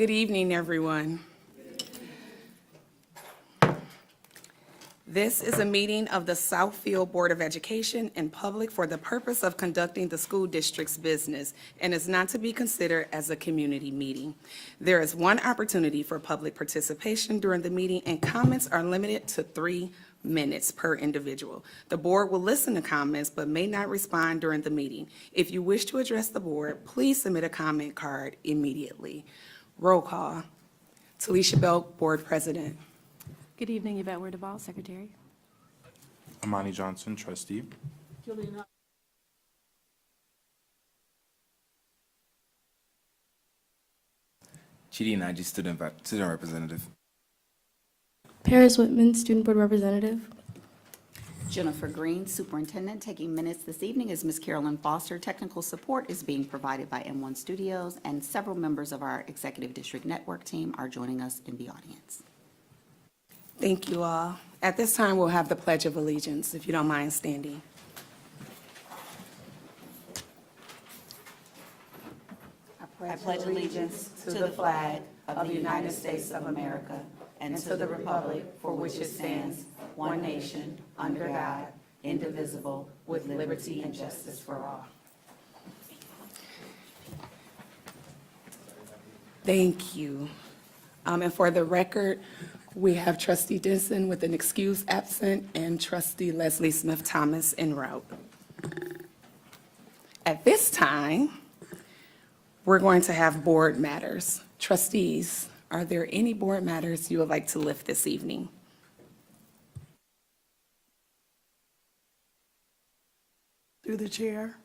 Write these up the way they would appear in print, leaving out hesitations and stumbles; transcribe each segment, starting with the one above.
Good evening, everyone. This is a meeting of the Southfield Board of Education in public for the purpose of conducting the school district's business and is not to be considered as a community meeting. There is one opportunity for public participation during the meeting, and comments are limited to 3 minutes per individual. The board will listen to comments but may not respond during the meeting. If you wish to address the board, please submit a comment card immediately. Roll call. Talisha Belk, Board President. Good evening, Yvette Ware-Duvall, Secretary. Amani Johnson, trustee. Chidi Naji, student representative. Paris Whitman, Student Board Representative. Jennifer Green, Superintendent. Taking minutes this evening is Ms. Carolyn Foster. Technical support is being provided by M1 Studios, and several members of our Executive District Network team are joining us in the audience. Thank you all. At this time, we'll have the Pledge of Allegiance, if you don't mind standing. I pledge allegiance to the flag of the United States of America and to the republic for which it stands, one nation, under God, indivisible, with liberty and justice for all. Thank you. And for the record, we have Trustee Denson with an excuse absent and Trustee Leslie Smith-Thomas en route. At this time, we're going to have board matters. Trustees, are there any board matters you would like to lift this evening? Through the chair,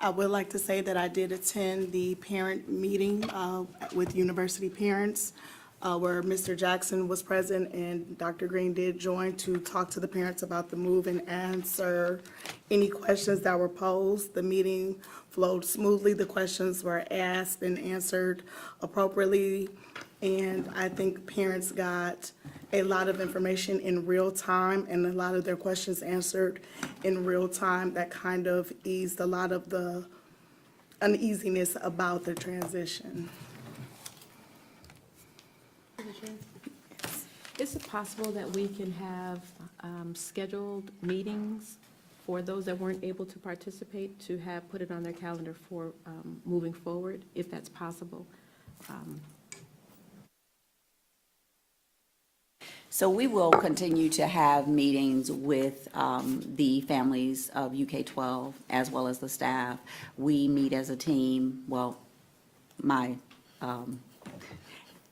I would like to say that I did attend the parent meeting with university parents where Mr. Jackson was present and Dr. Green did join to talk to the parents about the move and answer any questions that were posed. The meeting flowed smoothly. The questions were asked and answered appropriately. And I think parents got a lot of information in real time and a lot of their questions answered in real time. That kind of eased a lot of the uneasiness about the transition. Is it possible that we can have scheduled meetings for those that weren't able to participate to have put it on their calendar for moving forward, if that's possible? So we will continue to have meetings with the families of UK-12 as well as the staff. We meet as a team, well, my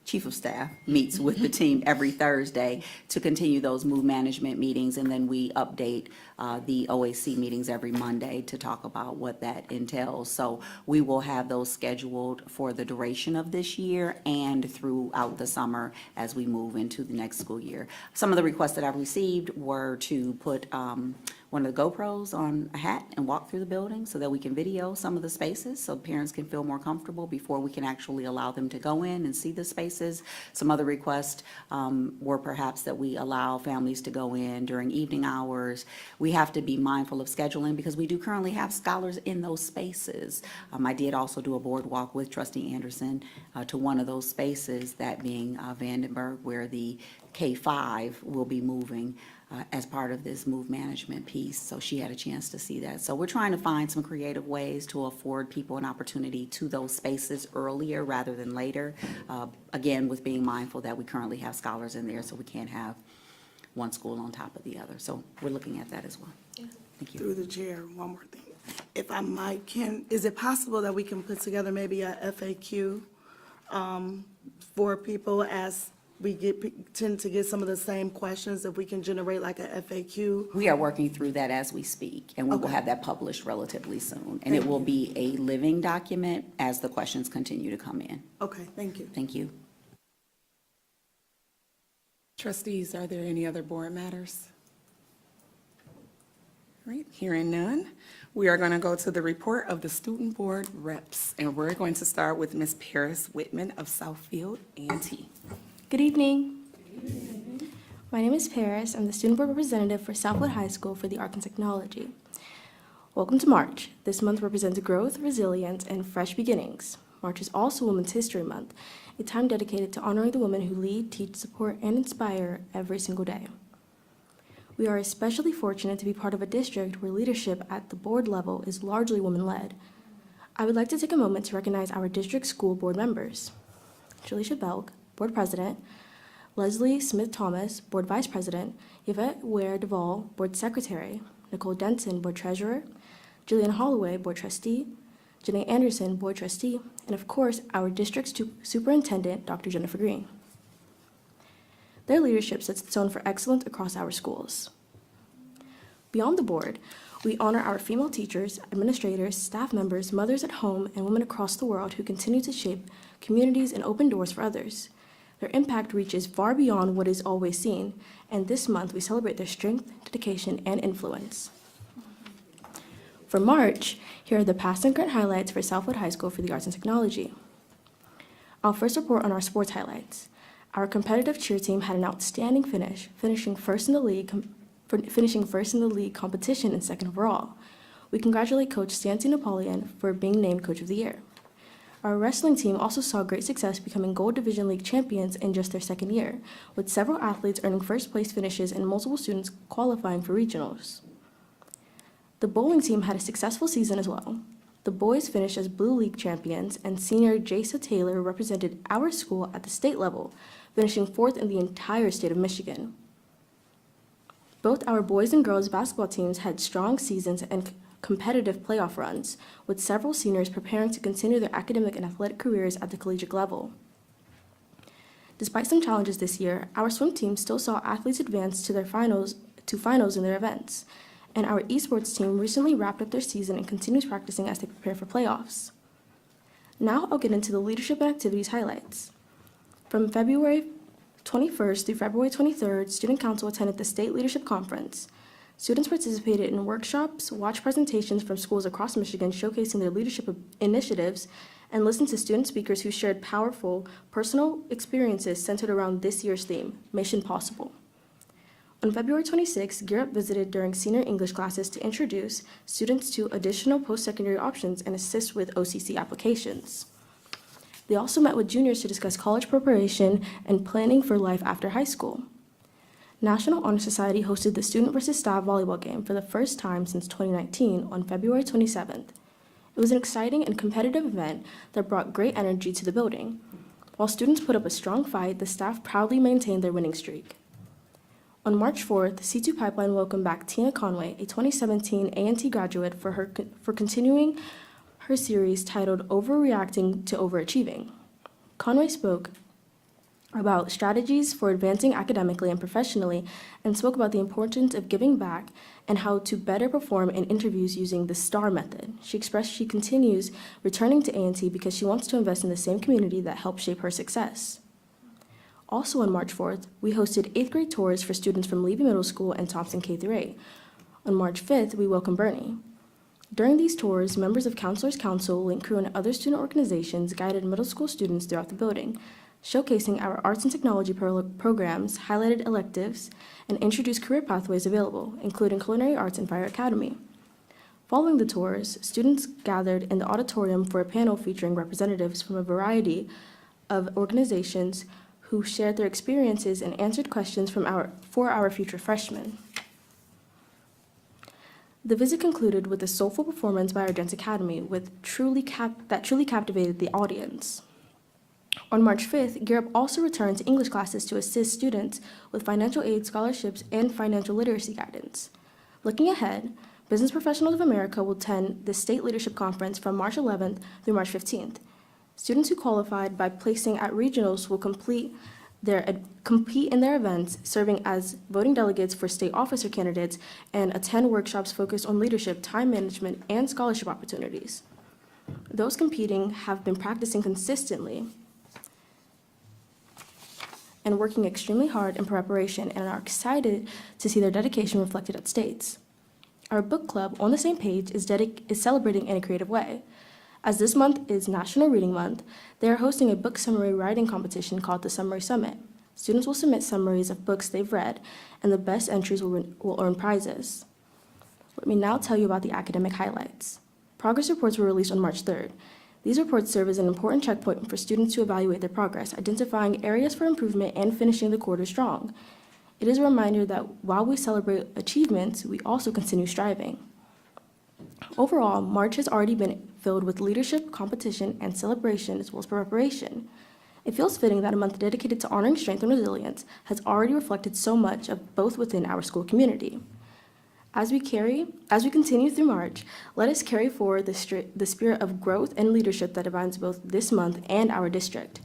chief of staff meets with the team every Thursday to continue those move management meetings, and then we update the OAC meetings every Monday to talk about what that entails. So we will have those scheduled for the duration of this year and throughout the summer as we move into the next school year. Some of the requests that I've received were to put one of the GoPros on a hat and walk through the building so that we can video some of the spaces so parents can feel more comfortable before we can actually allow them to go in and see the spaces. Some other requests were perhaps that we allow families to go in during evening hours. We have to be mindful of scheduling because we do currently have scholars in those spaces. I did also do a board walk with Trustee Anderson to one of those spaces, that being Vandenberg, where the K-5 will be moving as part of this move management piece, so she had a chance to see that. So we're trying to find some creative ways to afford people an opportunity to those spaces earlier rather than later, again, with being mindful that we currently have scholars in there, so we can't have one school on top of the other. So we're looking at that as well. Thank you. Through the chair, one more thing. If I might, is it possible that we can put together maybe a FAQ for people as we tend to get some of the same questions, if we can generate like a FAQ? We are working through that as we speak, and we will Okay. have that published relatively soon. And it will be a living document as the questions continue to come in. Okay, thank you. Thank you. Trustees, are there any other board matters? All right, hearing none, we are going to go to the report of the student board reps, and we're going to start with Ms. Paris Whitman of Southfield A&T. Good evening. My name is Paris. I'm the Student Board Representative for Southwood High School for the Arts and Technology. Welcome to March. This month represents growth, resilience, and fresh beginnings. March is also Women's History Month, a time dedicated to honoring the women who lead, teach, support, and inspire every single day. We are especially fortunate to be part of a district where leadership at the board level is largely women-led. I would like to take a moment to recognize our district school board members. Jaleisha Belk, Board President, Leslie Smith-Thomas, Board Vice President, Yvette Ware-Duvall, Board Secretary, Nicole Denson, Board Treasurer, Jillian Holloway, Board Trustee, Janae Anderson, Board Trustee, and of course, our district superintendent, Dr. Jennifer Green. Their leadership sets the tone for excellence across our schools. Beyond the board, we honor our female teachers, administrators, staff members, mothers at home, and women across the world who continue to shape communities and open doors for others. Their impact reaches far beyond what is always seen, and this month we celebrate their strength, dedication, and influence. For March, here are the past and current highlights for Southfield High School for the Arts and Technology. I'll first report on our sports highlights. Our competitive cheer team had an outstanding finish, finishing first in the league competition and second overall. We congratulate Coach Stancy Napoleon for being named Coach of the Year. Our wrestling team also saw great success becoming Gold Division League champions in just their second year, with several athletes earning first place finishes and multiple students qualifying for regionals. The bowling team had a successful season as well. The boys finished as Blue League champions, and senior Jasa Taylor represented our school at the state level, finishing fourth in the entire state of Michigan. Both our boys and girls basketball teams had strong seasons and competitive playoff runs, with several seniors preparing to continue their academic and athletic careers at the collegiate level. Despite some challenges this year, our swim team still saw athletes advance to finals in their events, and our esports team recently wrapped up their season and continues practicing as they prepare for playoffs. Now I'll get into the leadership and activities highlights. From February 21st through February 23rd, Student Council attended the State Leadership Conference. Students participated in workshops, watched presentations from schools across Michigan showcasing their leadership initiatives, and listened to student speakers who shared powerful, personal experiences centered around this year's theme, Mission Possible. On February 26th, Gear Up visited during senior English classes to introduce students to additional post-secondary options and assist with OCC applications. They also met with juniors to discuss college preparation and planning for life after high school. National Honor Society hosted the student versus staff volleyball game for the first time since 2019 on February 27th. It was an exciting and competitive event that brought great energy to the building. While students put up a strong fight, the staff proudly maintained their winning streak. On March 4th, C2 Pipeline welcomed back Tina Conway, a 2017 A&T graduate, for continuing her series titled Overreacting to Overachieving. Conway spoke about strategies for advancing academically and professionally, and spoke about the importance of giving back and how to better perform in interviews using the STAR method. She expressed she continues returning to A&T because she wants to invest in the same community that helped shape her success. Also on March 4th, we hosted 8th grade tours for students from Levy Middle School and Thompson K-8. On March 5th, we welcomed Bernie. During these tours, members of Counselors Council, Link Crew, and other student organizations guided middle school students throughout the building, showcasing our arts and technology programs, highlighted electives, and introduced career pathways available, including culinary arts and fire academy. Following the tours, students gathered in the auditorium for a panel featuring representatives from a variety of organizations who shared their experiences and answered questions for our future freshmen. The visit concluded with a soulful performance by our Dance Academy that truly captivated the audience. On March 5th, Gear Up also returned to English classes to assist students with financial aid, scholarships, and financial literacy guidance. Looking ahead, Business Professionals of America will attend the State Leadership Conference from March 11th through March 15th. Students who qualified by placing at regionals will compete in their events, serving as voting delegates for state officer candidates, and attend workshops focused on leadership, time management, and scholarship opportunities. Those competing have been practicing consistently and working extremely hard in preparation and are excited to see their dedication reflected at states. Our book club, on the same page, is celebrating in a creative way. As this month is National Reading Month, they are hosting a book summary writing competition called the Summary Summit. Students will submit summaries of books they've read, and the best entries will earn prizes. Let me now tell you about the academic highlights. Progress reports were released on March 3rd. These reports serve as an important checkpoint for students to evaluate their progress, identifying areas for improvement and finishing the quarter strong. It is a reminder that while we celebrate achievements, we also continue striving. Overall, March has already been filled with leadership, competition, and celebration as well as preparation. It feels fitting that a month dedicated to honoring strength and resilience has already reflected so much of both within our school community. As we continue through March, let us carry forward the spirit of growth and leadership that defines both this month and our district.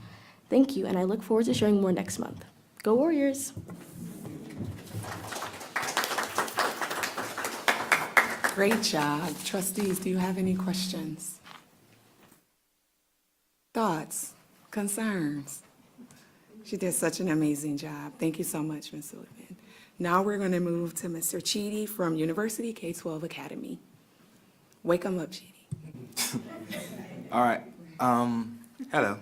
Thank you, and I look forward to sharing more next month. Go Warriors! Great job. Trustees, do you have any questions? Thoughts? Concerns? She did such an amazing job. Thank you so much, Ms. Sullivan. Now we're going to move to Mr. Chidi from University K-12 Academy. Wake 'em up, Chidi. All right. Hello.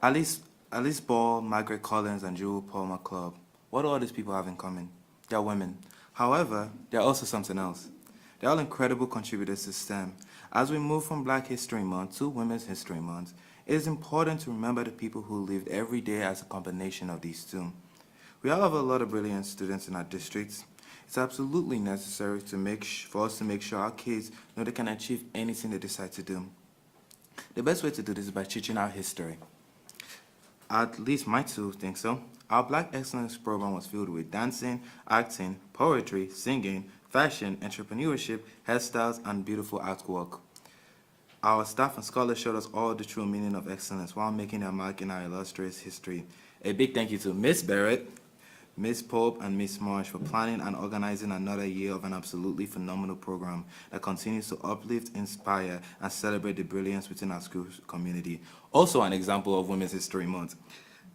Alice Ball, Margaret Collins, and Jewel Palmer Club. What do all these people have in common? They're women. However, they're also something else. They're all incredible contributors to STEM. As we move from Black History Month to Women's History Month, it is important to remember the people who lived every day as a combination of these two. We all have a lot of brilliant students in our districts. It's absolutely necessary for us to make sure our kids know they can achieve anything they decide to do. The best way to do this is by teaching our history. At least my two think so. Our Black Excellence program was filled with dancing, acting, poetry, singing, fashion, entrepreneurship, hairstyles, and beautiful artwork. Our staff and scholars showed us all the true meaning of excellence while making their mark in our illustrious history. A big thank you to Miss Barrett, Miss Pope, and Miss Marsh for planning and organizing another year of an absolutely phenomenal program that continues to uplift, inspire, and celebrate the brilliance within our school community. Also an example of Women's History Month.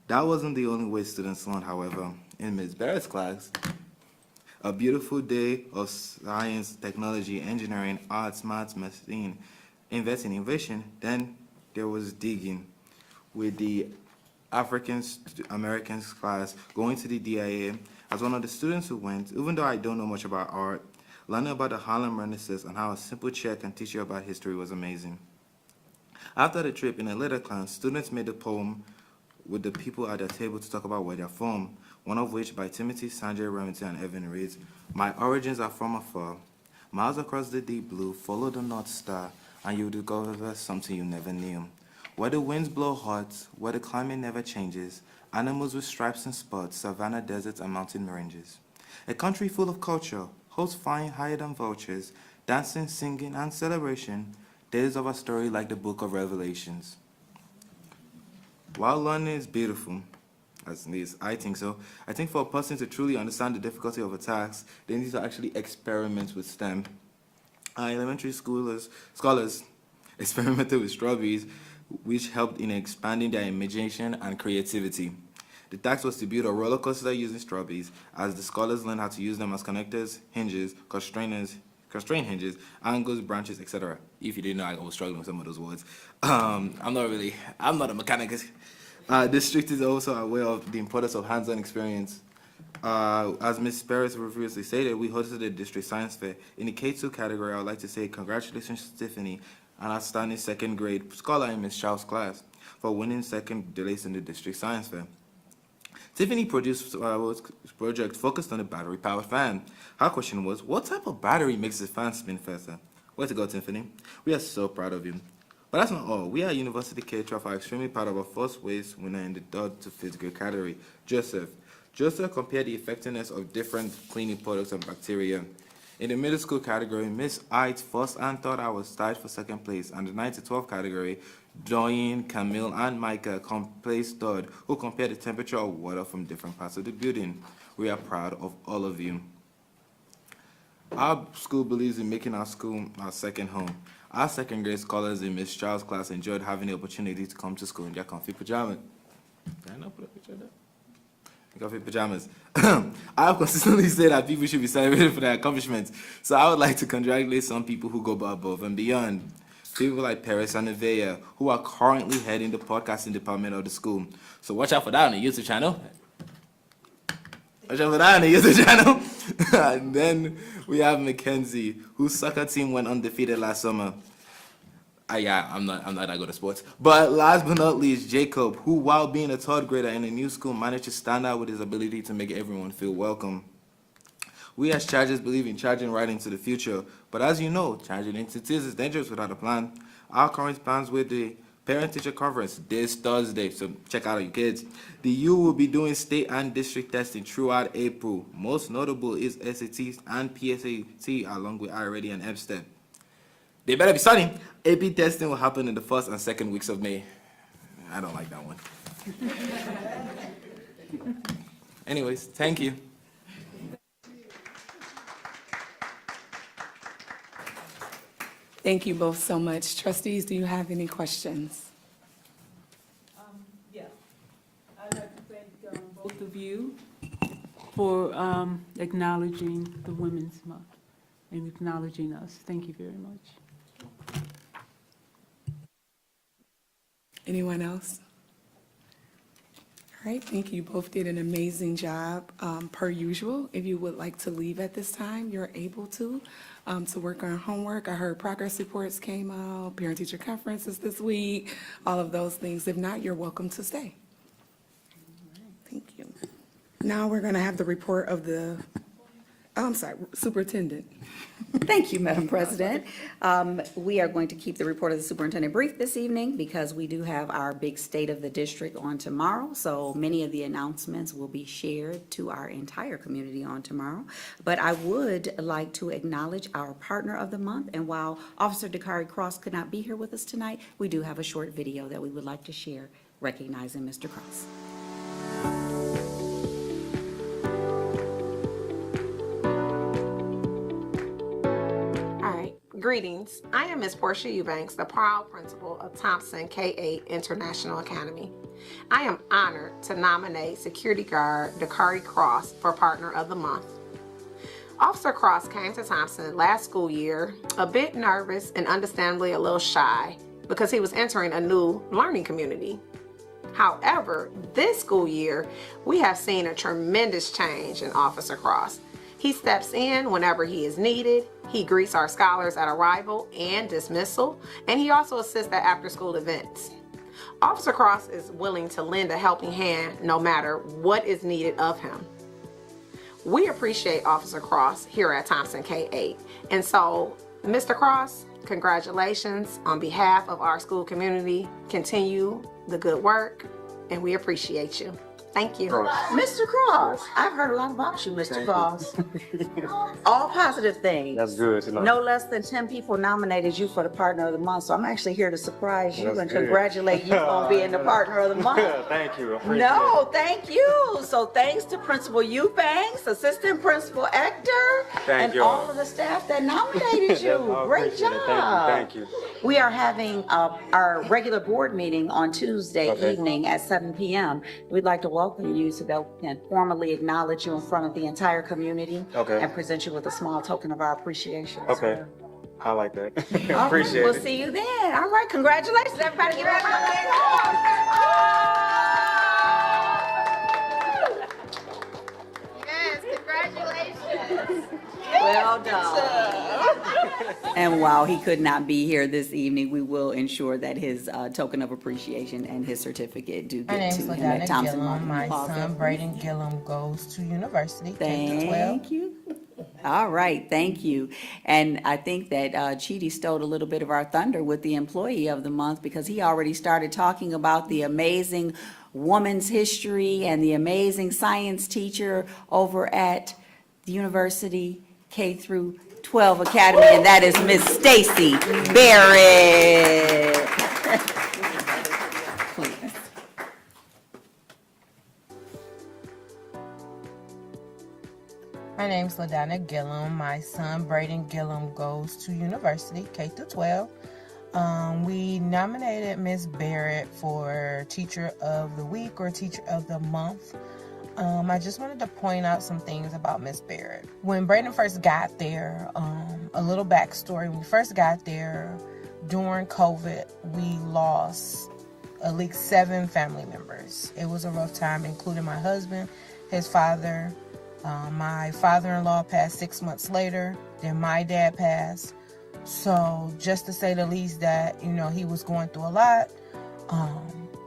That wasn't the only way students learned, however. In Ms. Barrett's class, a beautiful day of science, technology, engineering, arts, maths, medicine, innovation. Then there was digging with the African-Americans class, going to the DIA. As one of the students who went, even though I don't know much about art, learning about the Harlem Renaissance and how a simple chair can teach you about history was amazing. After the trip, in a later class, students made a poem with the people at their table to talk about where they're from, one of which by Timothy, Sanjay, Remington, and Evan reads, "My origins are from afar. Miles across the deep blue, follow the North Star, and you'll discover something you never knew. Where the winds blow hot, where the climate never changes, animals with stripes and spots, savanna deserts and mountain ranges. A country full of culture, hosts flying higher than vultures, dancing, singing, and celebration, days of a story like the book of Revelations." While learning is beautiful, at least I think so, I think for a person to truly understand the difficulty of a task, they need to actually experiment with STEM. Our elementary scholars experimented with strawberries, which helped in expanding their imagination and creativity. The task was to build a roller coaster using strawberries, as the scholars learned how to use them as connectors, hinges, constraint hinges, angles, branches, etc. If you didn't know, I was struggling with some of those words. I'm not a mechanic. District is also aware of the importance of hands-on experience. As Ms. Perez previously stated, we hosted the district science fair. In the K2 category, I would like to say congratulations to Tiffany, an outstanding second grade scholar in Ms. Chow's class, for winning second place in the district science fair. Tiffany produced a project focused on a battery-powered fan. Her question was, what type of battery makes the fan spin faster? Way to go, Tiffany. We are so proud of you. But that's not all. We at University K-12 are extremely proud of our first place winner in the 3rd to 5th grade category, Joseph. Joseph compared the effectiveness of different cleaning products and bacteria. In the middle school category, Miss Ite first and third I was tied for second place, and the 9 to 12 category, Doyen, Camille, and Micah placed third, who compared the temperature of water from different parts of the building. We are proud of all of you. Our school believes in making our school our second home. Our second grade scholars in Miss Charles' class enjoyed having the opportunity to come to school in their comfy pajamas. Can I not put a picture of that? Comfy pajamas. I have consistently said that people should be celebrated for their accomplishments, so I would like to congratulate some people who go above and beyond. People like Paris and Nevaeh, who are currently heading the podcasting department of the school. So watch out for that on the YouTube channel. And then we have Mackenzie, whose soccer team went undefeated last summer. I'm not that good at sports. But last but not least, Jacob, who while being a third grader in a new school managed to stand out with his ability to make everyone feel welcome. We as chargers believe in charging right into the future, but as you know, charging into tears is dangerous without a plan. Our current plans with the Parent-Teacher Conference this Thursday, so check out your kids. The U will be doing state and district testing throughout April. Most notable is SAT and PSAT along with iReady and MSTEP. They better be studying. AP testing will happen in the first and second weeks of May. I don't like that one. Anyways, thank you. Thank you both so much. Trustees, do you have any questions? Yeah, I'd like to thank both of you for acknowledging the Women's Month and acknowledging us. Thank you very much. Anyone else? All right, thank you. Both did an amazing job, per usual. If you would like to leave at this time, you're able to work on homework. I heard progress reports came out, parent-teacher conferences this week, all of those things. If not, you're welcome to stay. Thank you. Now we're going to have the report of the, superintendent. Thank you, Madam President. We are going to keep the report of the superintendent brief this evening because we do have our big State of the District on tomorrow. So many of the announcements will be shared to our entire community on tomorrow. But I would like to acknowledge our partner of the month. And while Officer Dakari Cross could not be here with us tonight, we do have a short video that we would like to share recognizing Mr. Cross. Greetings. I am Ms. Portia Eubanks, the proud principal of Thompson K-8 International Academy. I am honored to nominate Security Guard Dakari Cross for Partner of the Month. Officer Cross came to Thompson last school year a bit nervous and understandably a little shy because he was entering a new learning community. However, this school year, we have seen a tremendous change in Officer Cross. He steps in whenever he is needed. He greets our scholars at arrival and dismissal, and he also assists at after-school events. Officer Cross is willing to lend a helping hand no matter what is needed of him. We appreciate Officer Cross here at Thompson K-8. And so, Mr. Cross, congratulations on behalf of our school community. Continue the good work, and we appreciate you. Thank you. Mr. Cross, I've heard a lot about you, Mr. Cross. All positive things. That's good to know. No less than 10 people nominated you for the Partner of the Month, so I'm actually here to surprise you That's and good. Congratulate you on being the Partner of the Month. Thank you. I appreciate No, it. thank you. So thanks to Principal Eubanks, Assistant Principal Ector, and you. all of the staff that nominated you. I Great appreciate it. job. Thank you. We are having our regular board meeting on Tuesday Okay. evening at 7 p.m. We'd like to welcome you so that we can formally acknowledge you in front of the entire community Okay. and present you with a small token of our appreciation. Okay. I like that. All right, Appreciate we'll it. see you then. All right, congratulations, everybody. Give everybody a Yes, congratulations. Well done. And while he could not be here this evening, we will ensure that his token of appreciation and his certificate do My get name's to him at LaDonna Thompson Gillum. Martin My Law son Office. Braden Gillum goes to university, K-12. Thank you. All right, thank you. And I think that Chidi stole a little bit of our thunder with the Employee of the Month because he already started talking about the amazing woman's history and the amazing science teacher over at the University K through 12 Academy, and that is Miss Stacy Barrett. Please. My name's LaDonna Gillum. My son Braden Gillum goes to university, K-12. We nominated Miss Barrett for Teacher of the Week or Teacher of the Month. I just wanted to point out some things about Miss Barrett. When Braden first got there, a little backstory. When we first got there, during COVID, we lost at least 7 family members. It was a rough time, including my husband, his father. My father-in-law passed 6 months later. Then my dad passed. So just to say the least that, you know, he was going through a lot.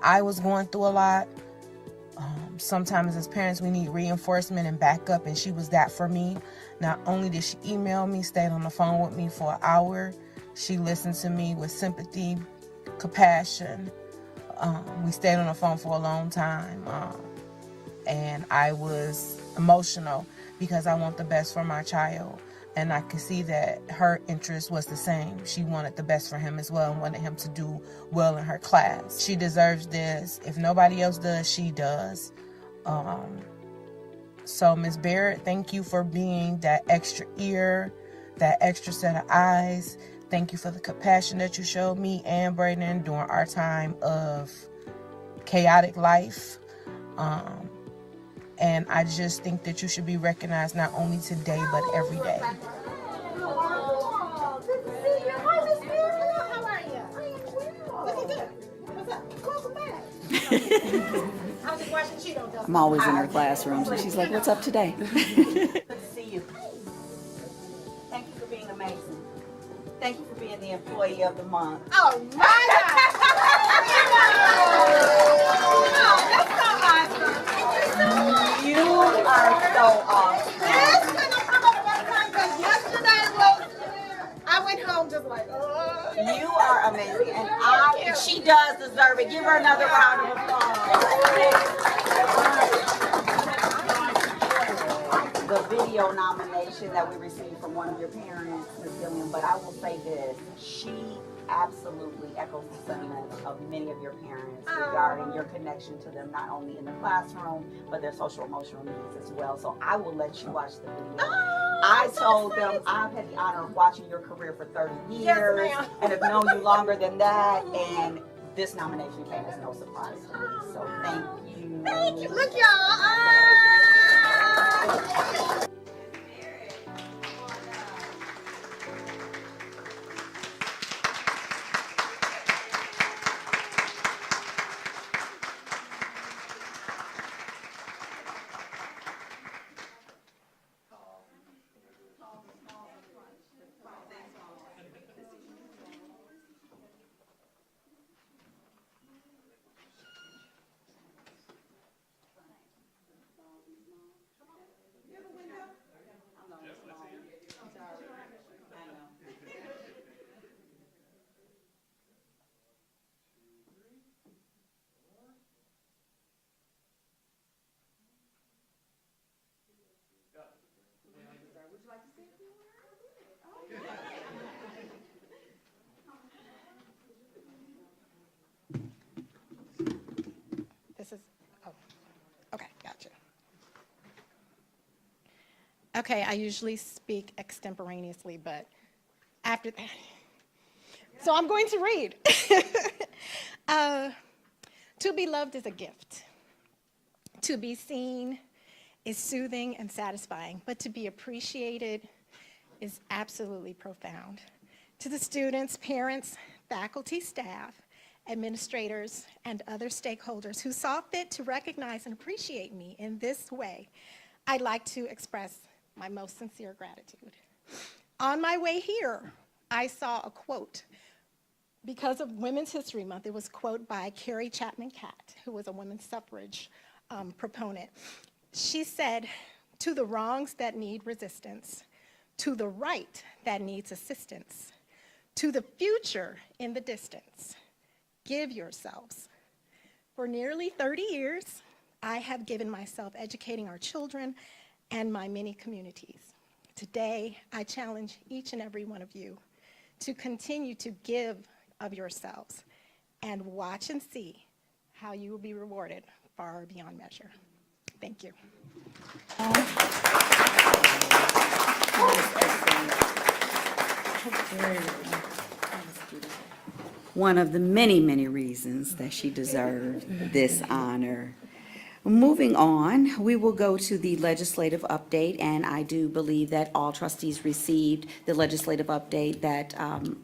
I was going through a lot. Sometimes as parents, we need reinforcement and backup, and she was that for me. Not only did she email me, stayed on the phone with me for an hour, she listened to me with sympathy, compassion. We stayed on the phone for a long time, and I was emotional because I want the best for my child. And I could see that her interest was the same. She wanted the best for him as well and wanted him to do well in her class. She deserves this. If nobody else does, she does. So Ms. Barrett, thank you for being that extra ear, that extra set of eyes. Thank you for the compassion that you showed me and Brayden during our time of chaotic life. And I just think that you should be recognized not only today, but every day. Oh, good to see you. Hi, Miss Muriel. How are you? I am well. Looking good. What's up? Welcome back. I was just watching Cheeto. I'm always in her classrooms, and she's like, "What's up today?" Good to see you. Thank you for being amazing. Thank you for being the employee of the month. Oh, my God. That's so awesome. You are so awesome. This couldn't have come at a better time because yesterday I went home just like, oh. You are amazing, and she does deserve it. Give her another round of applause. The video nomination that we received from one of your parents, Ms. Gilliam, but I will say this, she absolutely echoes the sentiments of many of your parents regarding your connection to them, not only in the classroom, but their social emotional needs as well. So I will let you watch the video. I told them I've had the honor of watching your career for 30 years and have known you longer than that, and this nomination came as no surprise to me. So thank you. Thank you. Look, y'all. This is, oh, okay, gotcha. Okay, I usually speak extemporaneously, but after that, so I'm going to read. To be loved is a gift. To be seen is soothing and satisfying, but to be appreciated is absolutely profound. To the students, parents, faculty, staff, administrators, and other stakeholders who saw fit to recognize and appreciate me in this way, I'd like to express my most sincere gratitude. On my way here, I saw a quote. Because of Women's History Month, it was a quote by Carrie Chapman Catt, who was a women's suffrage proponent. She said, "To the wrongs that need resistance, to the right that needs assistance, to the future in the distance, give yourselves." For nearly 30 years, I have given myself educating our children and my many communities. Today, I challenge each and every one of you to continue to give of yourselves and watch and see how you will be rewarded far beyond measure. Thank you. One of the many, many reasons that she deserved this honor. Moving on, we will go to the legislative update, and I do believe that all trustees received the legislative update that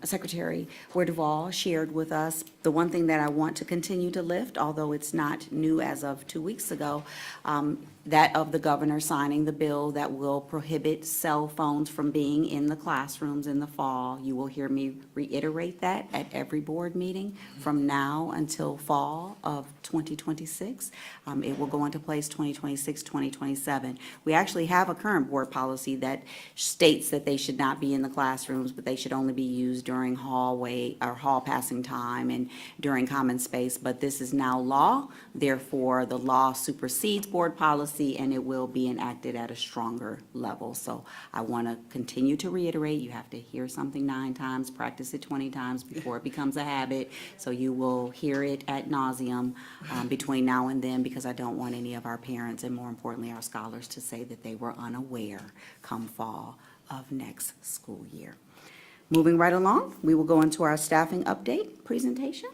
Secretary Duvall shared with us. The one thing that I want to continue to lift, although it's not new as of 2 weeks ago, that of the governor signing the bill that will prohibit cell phones from being in the classrooms in the fall. You will hear me reiterate that at every board meeting from now until fall of 2026. It will go into place 2026, 2027. We actually have a current board policy that states that they should not be in the classrooms, but they should only be used during hallway or hall passing time and during common space. But this is now law, therefore the law supersedes board policy and it will be enacted at a stronger level. So I want to continue to reiterate, you have to hear something 9 times, practice it 20 times before it becomes a habit. So you will hear it ad nauseum between now and then, because I don't want any of our parents and more importantly our scholars to say that they were unaware come fall of next school year. Moving right along, we will go into our staffing update presentation.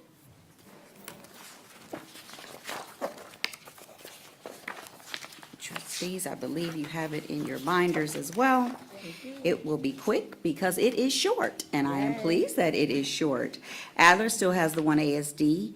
Trustees, I believe you have it in your binders as well. It will be quick because it is short, and I am pleased that it is short. Adler still has the one ASD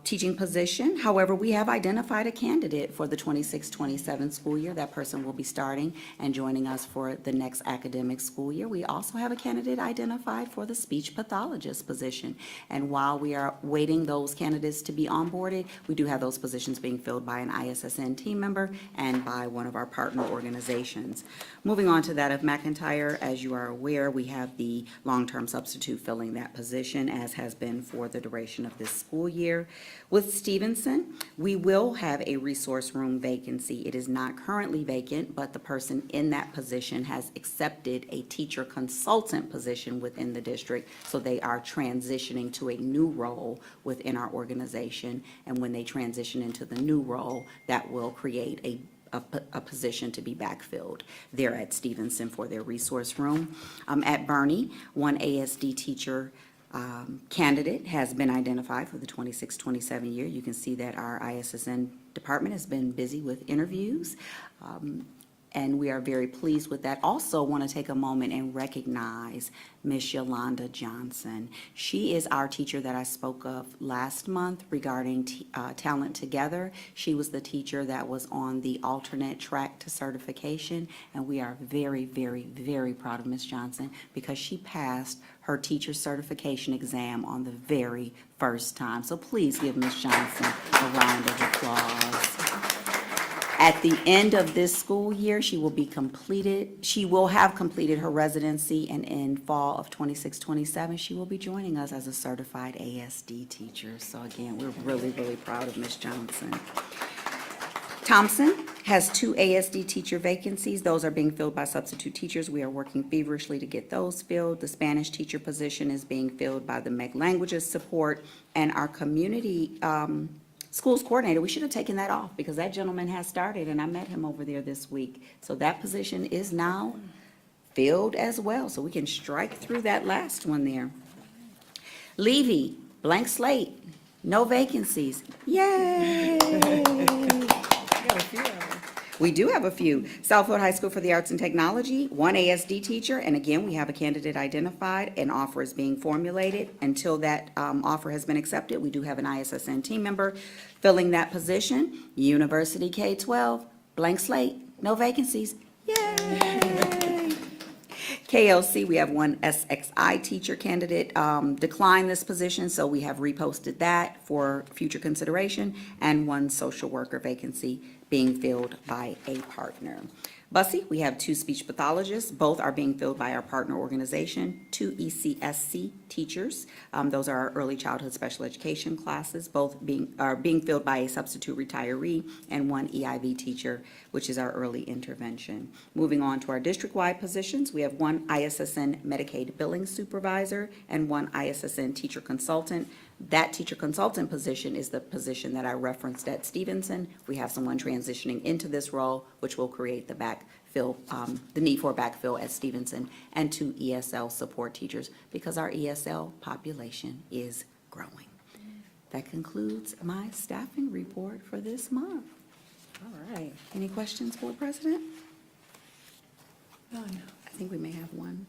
teaching position. However, we have identified a candidate for the 26-27 school year. That person will be starting and joining us for the next academic school year. We also have a candidate identified for the speech pathologist position. And while we are waiting those candidates to be onboarded, we do have those positions being filled by an ISSN team member and by one of our partner organizations. Moving on to that of McIntyre, as you are aware, we have the long-term substitute filling that position, as has been for the duration of this school year. With Stevenson, we will have a resource room vacancy. It is not currently vacant, but the person in that position has accepted a teacher consultant position within the district, so they are transitioning to a new role within our organization. And when they transition into the new role, that will create a position to be backfilled there at Stevenson for their resource room. At Bernie, one ASD teacher candidate has been identified for the 26-27 year. You can see that our ISSN department has been busy with interviews, and we are very pleased with that. Also want to take a moment and recognize Miss Yolanda Johnson. She is our teacher that I spoke of last month regarding Talent Together. She was the teacher that was on the alternate track to certification, and we are very, very, very proud of Miss Johnson because she passed her teacher certification exam on the very first time. So please give Miss Johnson a round of applause. At the end of this school year, she will have completed her residency, and in fall of 26-27, she will be joining us as a certified ASD teacher. So again, we're really, really proud of Miss Johnson. Thompson has 2 ASD teacher vacancies. Those are being filled by substitute teachers. We are working feverishly to get those filled. The Spanish teacher position is being filled by the MEG Languages support, and our community schools coordinator, we should have taken that off because that gentleman has started, and I met him over there this week. So that position is now filled as well, so we can strike through that last one there. Levy, blank slate, no vacancies. Yay! We do have a few. Southfield High School for the Arts and Technology, 1 ASD teacher, and again, we have a candidate identified. An offer is being formulated. Until that offer has been accepted, we do have an ISSN team member filling that position. University K-12, blank slate, no vacancies. Yay! KLC, we have 1 SXI teacher candidate declined this position, so we have reposted that for future consideration, and 1 social worker vacancy being filled by a partner. Bussy, we have 2 speech pathologists. Both are being filled by our partner organization. 2 ECSC teachers. Those are our early childhood special education classes. Both are being filled by a substitute retiree, and 1 EIV teacher, which is our early intervention. Moving on to our district-wide positions, we have 1 ISSN Medicaid billing supervisor and 1 ISSN teacher consultant. That teacher consultant position is the position that I referenced at Stevenson. We have someone transitioning into this role, which will create the backfill, the need for backfill at Stevenson, and 2 ESL support teachers because our ESL population is growing. That concludes my staffing report for this month. All right. Any questions, Board President? None. I think we may have one.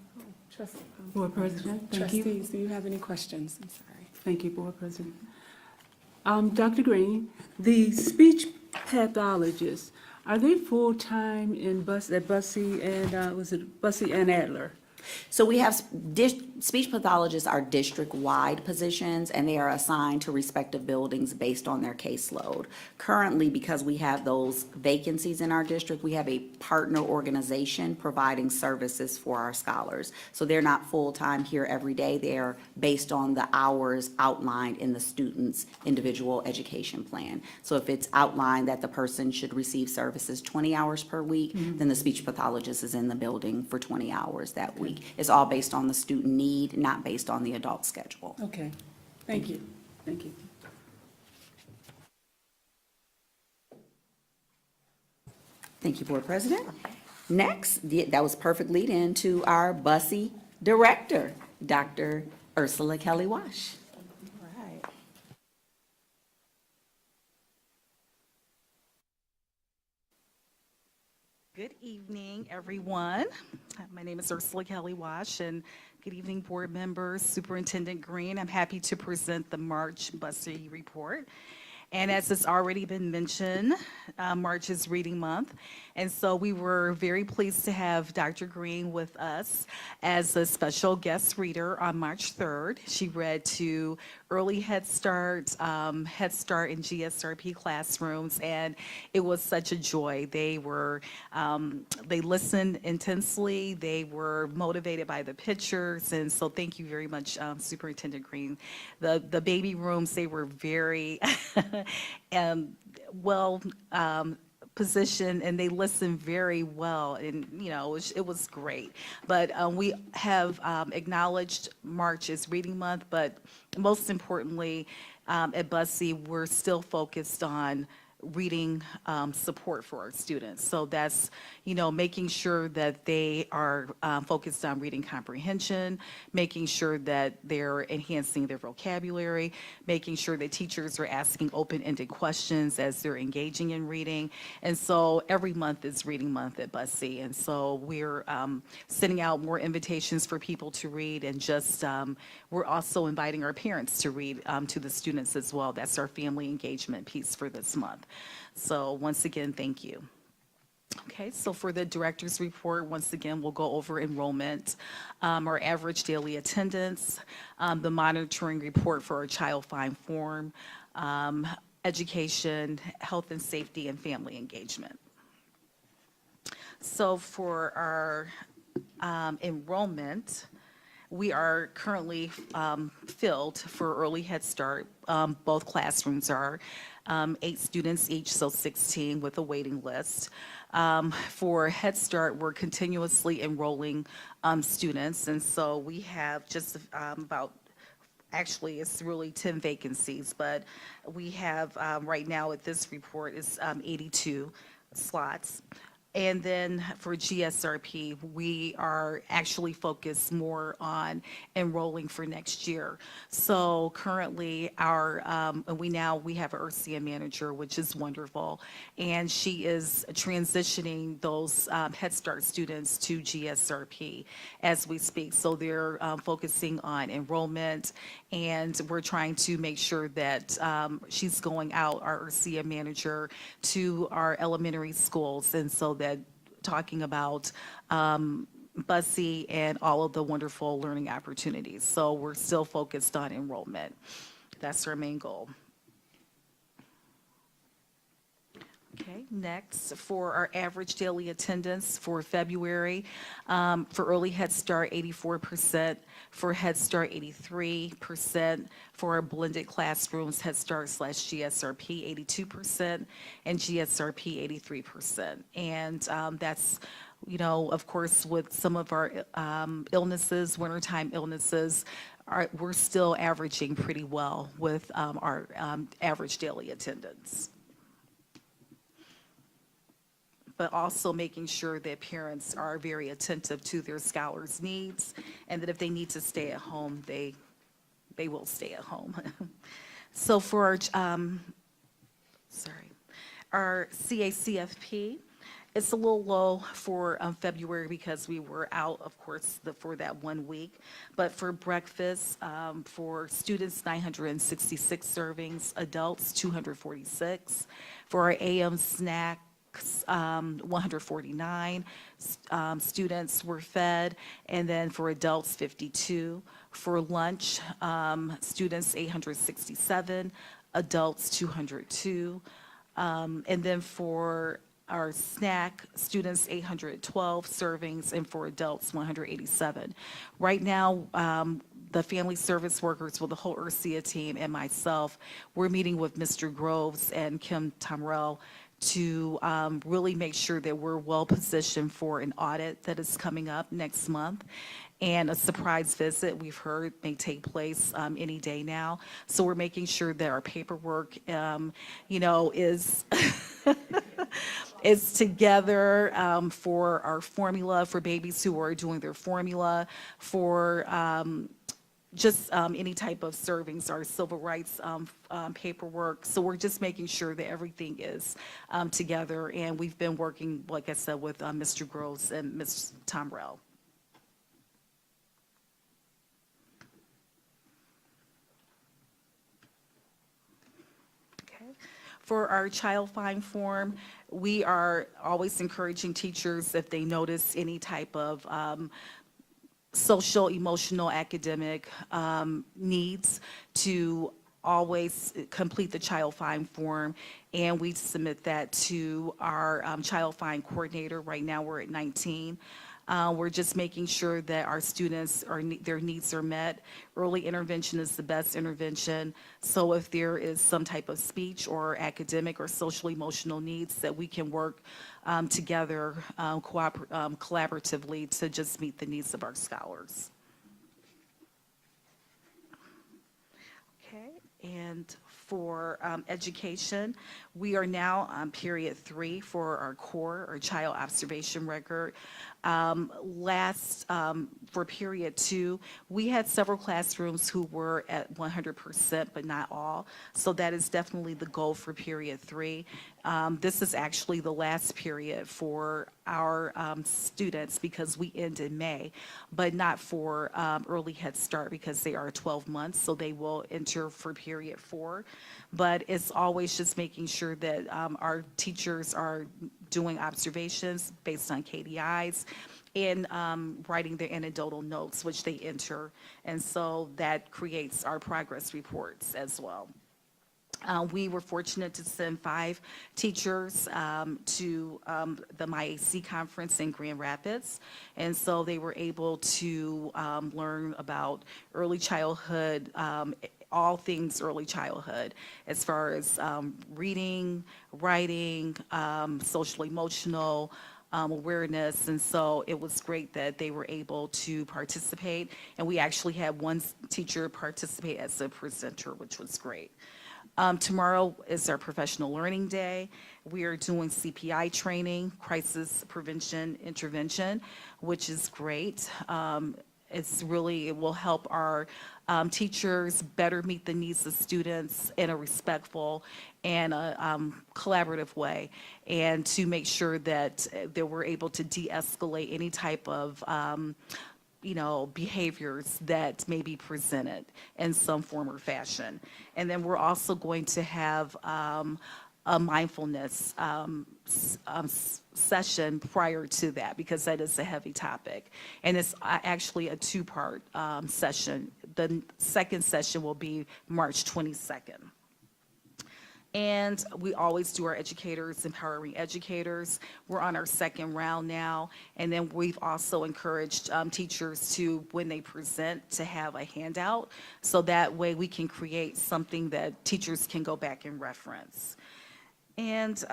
Board President, thank you. Trustees, do you have any questions? I'm sorry. Thank you, Board President. Dr. Green, the speech pathologist, Are they full-time in at Bussey and, was it Bussey and Adler? So we have speech pathologists are district-wide positions, and they are assigned to respective buildings based on their caseload. Currently, because we have those vacancies in our district, we have a partner organization providing services for our scholars. So they're not full-time here every day. They're based on the hours outlined in the student's individual education plan. So if it's outlined that the person should receive services 20 hours per week, then the speech pathologist is in the building for 20 hours that week. It's all based on the student need, not based on the adult schedule. Okay, thank you, thank you. Thank you, Board President. Next, that was perfect lead in to our Bussey Director, Dr. Ursula Kelly-Wash. Good evening, everyone. My name is Ursula Kelly-Wash, and good evening, board members, Superintendent Green. I'm happy to present the March Bussey Report. And as has already been mentioned, March is Reading Month, and so we were very pleased to have Dr. Green with us as a special guest reader on March 3rd. She read to early Head Start, and GSRP classrooms, and it was such a joy. They listened intensely, they were motivated by the pictures, and so thank you very much, Superintendent Green. The baby rooms, they were very well positioned, and they listened very well, and it was great. But we have acknowledged March as Reading Month, but most importantly, at Bussey, we're still focused on reading support for our students. So that's, making sure that they are focused on reading comprehension, making sure that they're enhancing their vocabulary, making sure that teachers are asking open-ended questions as they're engaging in reading. And so every month is Reading Month at Bussey. And so we're sending out more invitations for people to read, and just we're also inviting our parents to read to the students as well. That's our family engagement piece for this month. So once again, thank you. Okay, so for the director's report, once again, we'll go over enrollment, our average daily attendance, the monitoring report for our child find form, education, health and safety, and family engagement. So for our enrollment, we are currently filled for early Head Start. Both classrooms are 8 students each, so 16 with a waiting list. For Head Start, we're continuously enrolling students, and so we have just actually, it's really 10 vacancies, but we have right now at this report is 82 slots. And then for GSRP, we are actually focused more on enrolling for next year. So currently we have an URSIA manager, which is wonderful, and she is transitioning those Head Start students to GSRP as we speak. So they're focusing on enrollment, and we're trying to make sure that she's going out, our URSIA manager, to our elementary schools, and so that talking about Bussey and all of the wonderful learning opportunities. So we're still focused on enrollment. That's our main goal. Okay, next, for our average daily attendance for February, for early Head Start, 84%, for Head Start, 83%, for our blended classrooms, Head Start/GSRP, 82%, and GSRP, 83%. And that's, of course, with some of our illnesses, wintertime illnesses, we're still averaging pretty well with our average daily attendance. But also making sure that parents are very attentive to their scholars' needs, and that if they need to stay at home, they will stay at home. So for our CACFP, it's a little low for February because we were out, of course, for that 1 week. But for breakfast, for students, 966 servings, adults, 246. For our AM snack, 149 students were fed, and then for adults, 52. For lunch, students 867, adults 202. And then for our snack, students 812 servings, and for adults 187. Right now, the family service workers with the whole URSIA team and myself, we're meeting with Mr. Groves and Kim Tomrell to really make sure that we're well positioned for an audit that is coming up next month. And a surprise visit, we've heard, may take place any day now. So we're making sure that our paperwork, is is together for our formula, for babies who are doing their formula, for just any type of servings, our civil rights paperwork. So we're just making sure that everything is together. And we've been working, like I said, with Mr. Groves and Ms. Tomrell. Okay. For our child find form, we are always encouraging teachers if they notice any type of social, emotional, academic needs to always complete the child find form, and we submit that to our child find coordinator. Right now, we're at 19. We're just making sure that our students, their needs are met. Early intervention is the best intervention. So if there is some type of speech or academic or social emotional needs, that we can work together collaboratively to just meet the needs of our scholars. Okay, and for education, we are now on period 3 for our core, or child observation record. For period 2, we had several classrooms who were at 100%, but not all. So that is definitely the goal for period 3. This is actually the last period for our students because we end in May, but not for early Head Start because they are 12 months, so they will enter for period 4. But it's always just making sure that our teachers are doing observations based on KDIs and writing their anecdotal notes, which they enter. And so that creates our progress reports as well. We were fortunate to send 5 teachers to the MyAC conference in Grand Rapids. And so they were able to learn about early childhood, all things early childhood, as far as reading, writing, social emotional awareness. And so it was great that they were able to participate. And we actually had one teacher participate as a presenter, which was great. Tomorrow is our professional learning day. We are doing CPI training, crisis prevention intervention, which is great. It will help our teachers better meet the needs of students in a respectful and a collaborative way, and to make sure that we're able to de-escalate any type of behaviors that may be presented in some form or fashion. And then we're also going to have a mindfulness session prior to that, because that is a heavy topic. And it's actually a 2-part session. The second session will be March 22nd. And we always do our educators, empowering educators. We're on our 2nd round now. And then we've also encouraged teachers to, when they present, to have a handout. So that way we can create something that teachers can go back and reference. And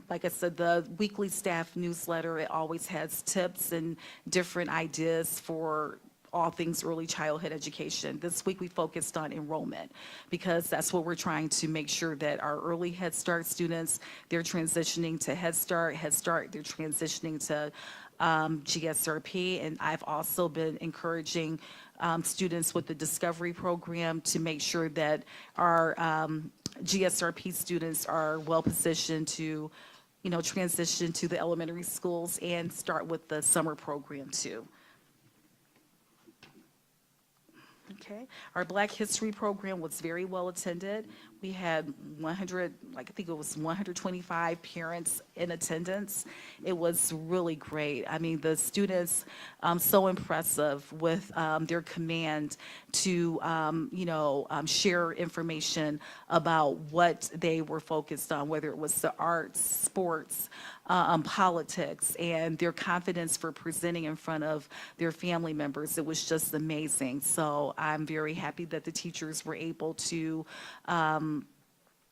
like I said, the weekly staff newsletter, it always has tips and different ideas for all things early childhood education. This week we focused on enrollment because that's what we're trying to make sure that our early Head Start students, they're transitioning to Head Start, they're transitioning to GSRP. And I've also been encouraging students with the Discovery program to make sure that our GSRP students are well positioned to transition to the elementary schools and start with the summer program too. Okay, our Black History program was very well attended. We had 100, like I think it was 125 parents in attendance. It was really great. I mean, the students, so impressive with their command to, share information about what they were focused on, whether it was the arts, sports, politics, and their confidence for presenting in front of their family members. It was just amazing. So I'm very happy that the teachers were able to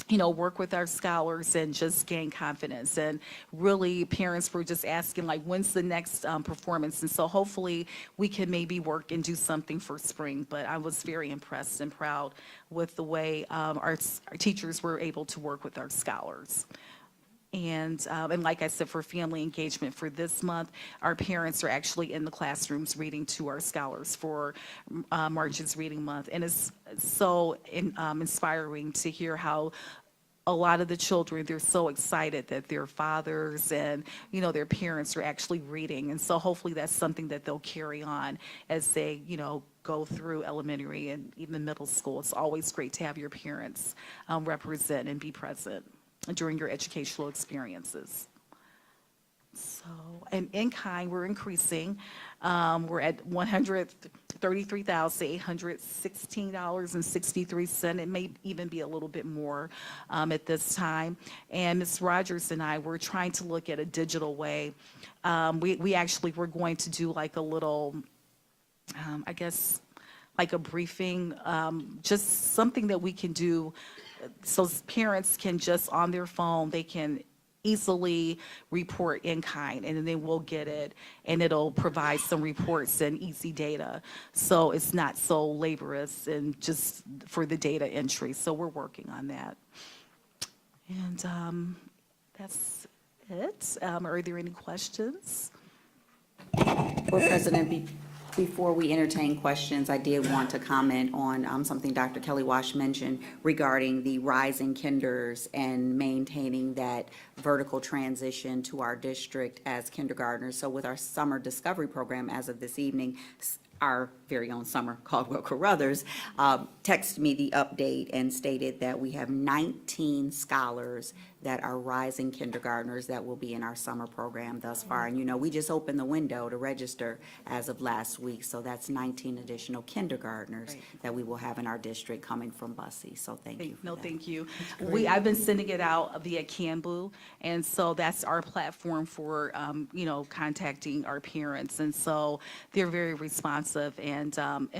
work with our scholars and just gain confidence. And really, parents were just asking, like, when's the next performance? And so hopefully we can maybe work and do something for spring. But I was very impressed and proud with the way our teachers were able to work with our scholars. And like I said, for family engagement for this month, our parents are actually in the classrooms reading to our scholars for March's Reading Month. And it's so inspiring to hear how a lot of the children, they're so excited that their fathers and, their parents are actually reading. And so hopefully that's something that they'll carry on as they, go through elementary and even middle school. It's always great to have your parents represent and be present during your educational experiences. So, and in kind, we're increasing. We're at $133,816.63. It may even be a little bit more at this time. And Ms. Rogers and I, we're trying to look at a digital way. We actually were going to do like a little, I guess, like a briefing, just something that we can do so parents can just on their phone, they can easily report in kind, and then we'll get it, and it'll provide some reports and easy data. So it's not so laborious and just for the data entry. So we're working on that. And that's it. Are there any questions? Board President, before we entertain questions, I did want to comment on something Dr. Kelly Wash mentioned regarding the rising kinders and maintaining that vertical transition to our district as kindergartners. So with our summer discovery program as of this evening, our very own Summer Caldwell Carruthers texted me the update and stated that we have 19 scholars that are rising kindergartners that will be in our summer program thus far. And we just opened the window to register as of last week, so that's 19 additional kindergartners that we will have in our district coming from Bussy. So thank you for that. Thank you. I've been sending it out via Canbu, and so that's our platform for contacting our parents. And so they're very responsive and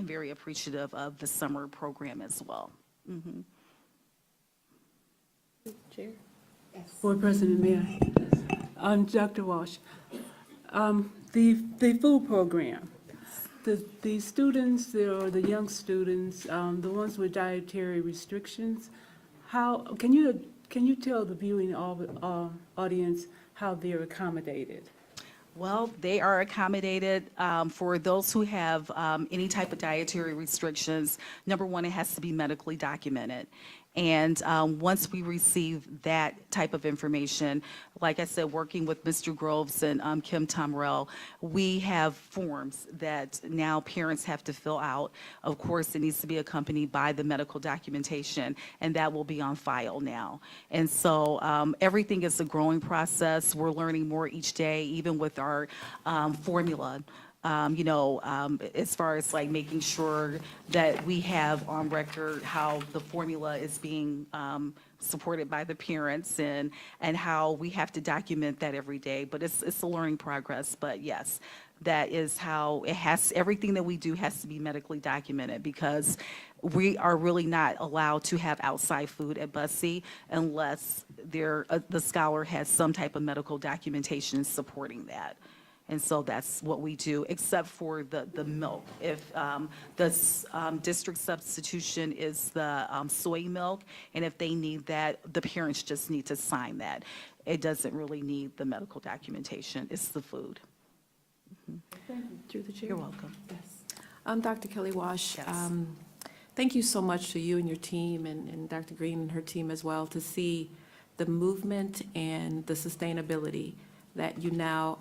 very appreciative of the summer program as well. Mm-hmm. Chair? Board President, Mayor. Dr. Walsh, the food program, the students, or the young students, the ones with dietary restrictions, how can you tell the viewing audience how they're accommodated? Well, they are accommodated. For those who have any type of dietary restrictions, number one, it has to be medically documented. And once we receive that type of information, like I said, working with Mr. Groves and Kim Tomrell, we have forms that now parents have to fill out. Of course, it needs to be accompanied by the medical documentation, and that will be on file now. And so everything is a growing process. We're learning more each day, even with our formula. As far as like making sure that we have on record how the formula is being supported by the parents and how we have to document that every day. But it's a learning progress. But yes, that is how it has, everything that we do has to be medically documented, because we are really not allowed to have outside food at Bussy unless the scholar has some type of medical documentation supporting that. And so that's what we do, except for the milk. If the district substitution is the soy milk, and if they need that, the parents just need to sign that. It doesn't really need the medical documentation. It's the food. Mm-hmm. Through the chair. You're welcome. Yes. Dr. Kelly Wash, Yes. thank you so much to you and your team and Dr. Green and her team as well to see the movement and the sustainability that you now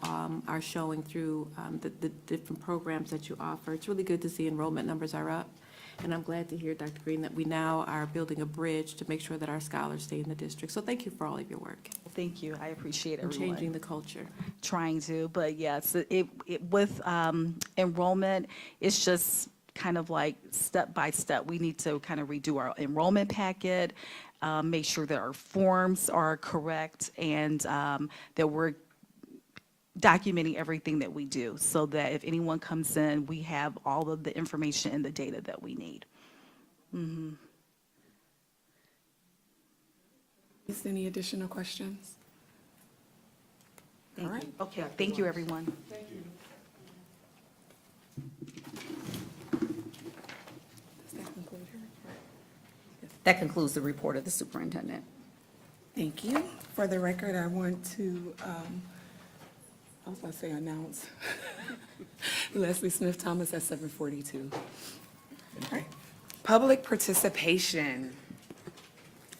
are showing through the different programs that you offer. It's really good to see enrollment numbers are up. And I'm glad to hear, Dr. Green, that we now are building a bridge to make sure that our scholars stay in the district. So thank you for all of your work Thank you. I appreciate and everyone. changing the culture. Trying to, but yes, with enrollment, it's just kind of like step by step. We need to kind of redo our enrollment packet, make sure that our forms are correct, and that we're documenting everything that we do, so that if anyone comes in, we have all of the information and the data that we need. Is there any additional questions? All right. Okay, thank you, everyone. Does that conclude her report? That concludes the report of the superintendent. Thank you. For the record, I want to, I was going to say announce Leslie Smith Thomas at 7:42. All right. Public participation.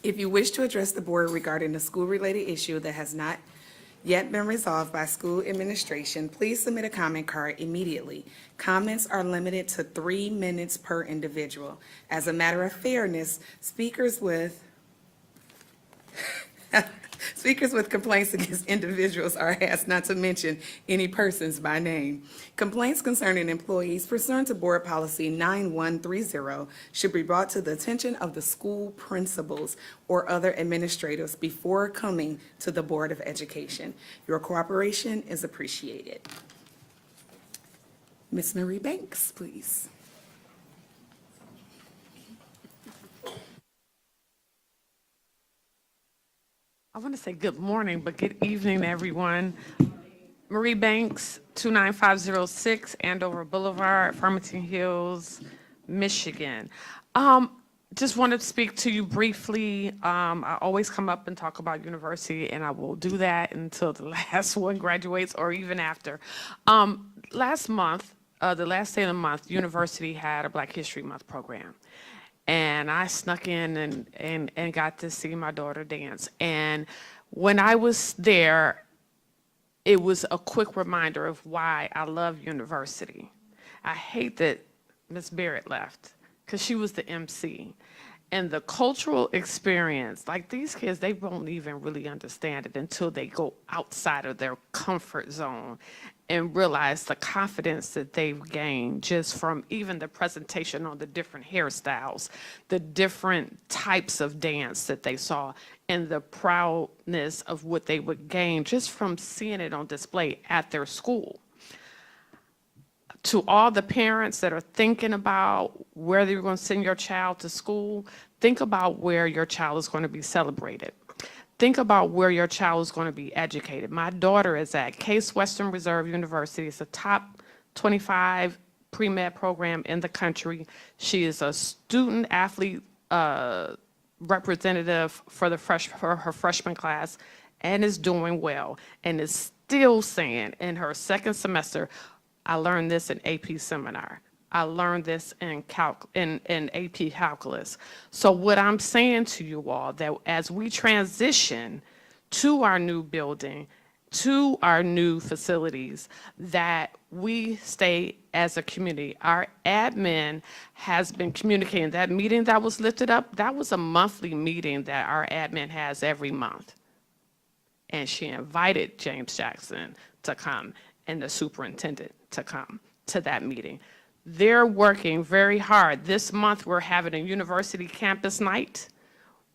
If you wish to address the board regarding a school-related issue that has not yet been resolved by school administration, please submit a comment card immediately. Comments are limited to 3 minutes per individual. As a matter of fairness, speakers with complaints against individuals are asked not to mention any persons by name. Complaints concerning employees pursuant to Board Policy 9130 should be brought to the attention of the school principals or other administrators before coming to the Board of Education. Your cooperation is appreciated. Ms. Marie Banks, please. I want to say good morning, but good evening, everyone. Marie Banks, 29506 Andover Boulevard, Farmington Hills, Michigan. Just want to speak to you briefly. I always come up and talk about university, and I will do that until the last one graduates or even after. Last month, the last day of the month, university had a Black History Month program. And I snuck in and got to see my daughter dance. And when I was there, it was a quick reminder of why I love university. I hate that Miss Barrett left, because she was the MC. And the cultural experience, like these kids, they won't even really understand it until they go outside of their comfort zone and realize the confidence that they've gained just from even the presentation on the different hairstyles, the different types of dance that they saw, and the proudness of what they would gain just from seeing it on display at their school. To all the parents that are thinking about whether you're going to send your child to school, think about where your child is going to be celebrated. Think about where your child is going to be educated. My daughter is at Case Western Reserve University. It's a top 25 pre-med program in the country. She is a student athlete representative for her freshman class and is doing well and is still saying in her second semester, I learned this in AP seminar. I learned this in AP calculus. So what I'm saying to you all, that as we transition to our new building, to our new facilities, that we stay as a community. Our admin has been communicating. That meeting that was lifted up, that was a monthly meeting that our admin has every month. And she invited James Jackson to come and the superintendent to come to that meeting. They're working very hard. This month, we're having a university campus night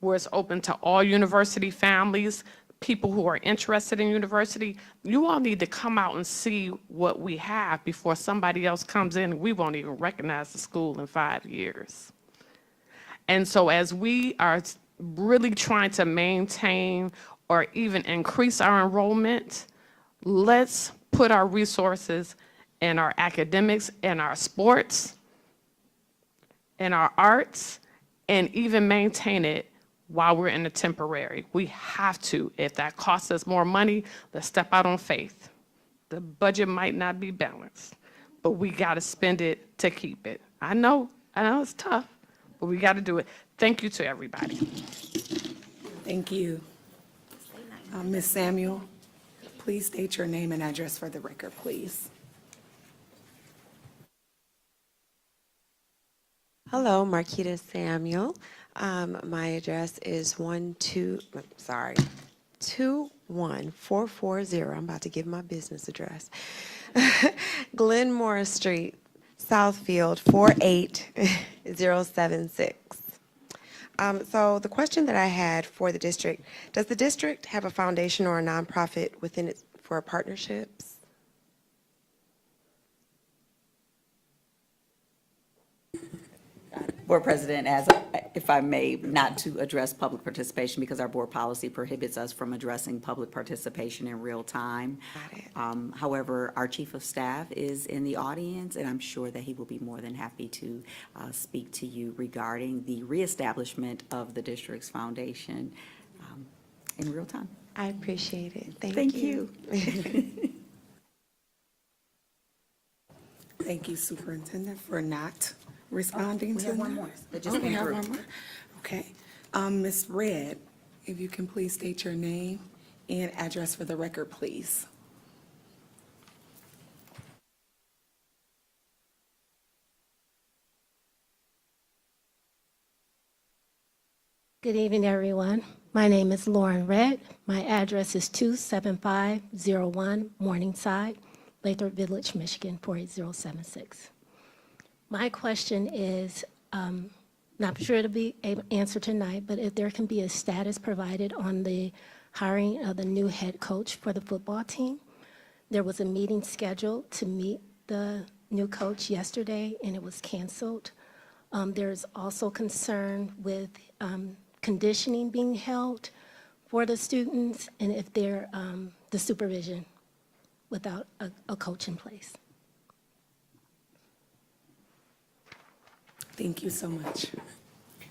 where it's open to all university families, people who are interested in university. You all need to come out and see what we have before somebody else comes in and we won't even recognize the school in 5 years. And so as we are really trying to maintain or even increase our enrollment, let's put our resources in our academics, in our sports, in our arts, and even maintain it while we're in the temporary. We have to. If that costs us more money, let's step out on faith. The budget might not be balanced, but we got to spend it to keep it. I know it's tough, but we got to do it. Thank you to everybody. Thank you. Ms. Samuel, please state your name and address for the record, please. Hello, Marquita Samuel. My address is 21440. I'm about to give my business address. Glenmore Street, Southfield, 48076. So the question that I had for the district, does the district have a foundation or a nonprofit within it for partnerships? Board President, if I may, not to address public participation because our board policy prohibits us from addressing public participation in real time. However, our Chief of Staff is in the audience, and I'm sure that he will be more than happy to speak to you regarding the reestablishment of the district's foundation in real time. I appreciate it. Thank you. Thank you, Superintendent, for not responding We to have one that. more that just Oh, we came have through. one more? Okay. Ms. Red, if you can please state your name and address for the record, please. Good evening, everyone. My name is Lauren Redd. My address is 27501 Morningside, Lathrop Village, Michigan, 48076. My question is, not sure it'll be answered tonight, but if there can be a status provided on the hiring of the new head coach for the football team. There was a meeting scheduled to meet the new coach yesterday, and it was canceled. There's also concern with conditioning being held for the students, and if they're the supervision without a coach in place. Thank you so much.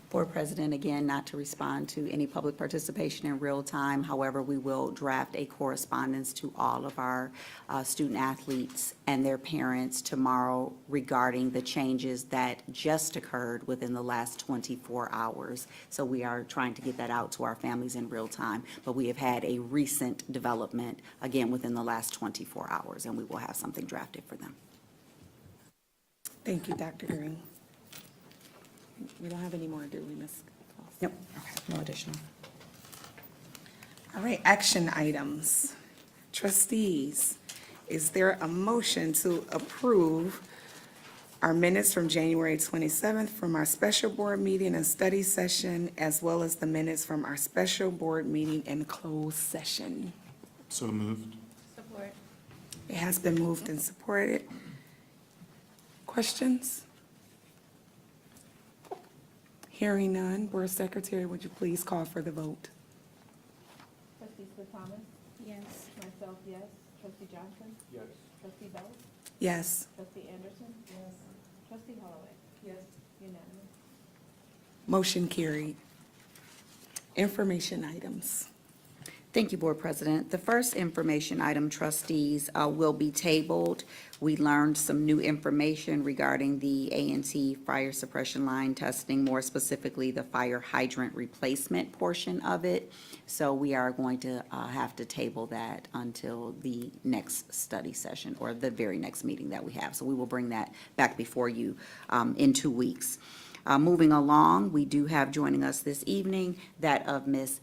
Board President, again, not to respond to any public participation in real time. However, we will draft a correspondence to all of our student athletes and their parents tomorrow regarding the changes that just occurred within the last 24 hours. So we are trying to get that out to our families in real time. But we have had a recent development, again, within the last 24 hours, and we will have something drafted for them. Thank you, Dr. Green. We don't have any more, do we, Ms. Claus? Nope, no additional. All right, action items. Trustees, is there a motion to approve our minutes from January 27th from our special board meeting and study session, as well as the minutes from our special board meeting and closed session? So moved. Support. It has been moved and supported. Questions? Hearing none, Board Secretary, would you please call for the vote? Trustee Smith Thomas? Yes. Myself, yes. Trustee Johnson? Yes. Trustee Bell? Yes. Trustee Anderson? Yes. Trustee Holloway? Yes. Unanimous. Motion carried. Information items. Thank you, Board President. The first information item, trustees, will be tabled. We learned some new information regarding the A&T fire suppression line testing, more specifically the fire hydrant replacement portion of it. So we are going to have to table that until the next study session or the very next meeting that we have. So we will bring that back before you in 2 weeks. Moving along, we do have joining us this evening that of Ms.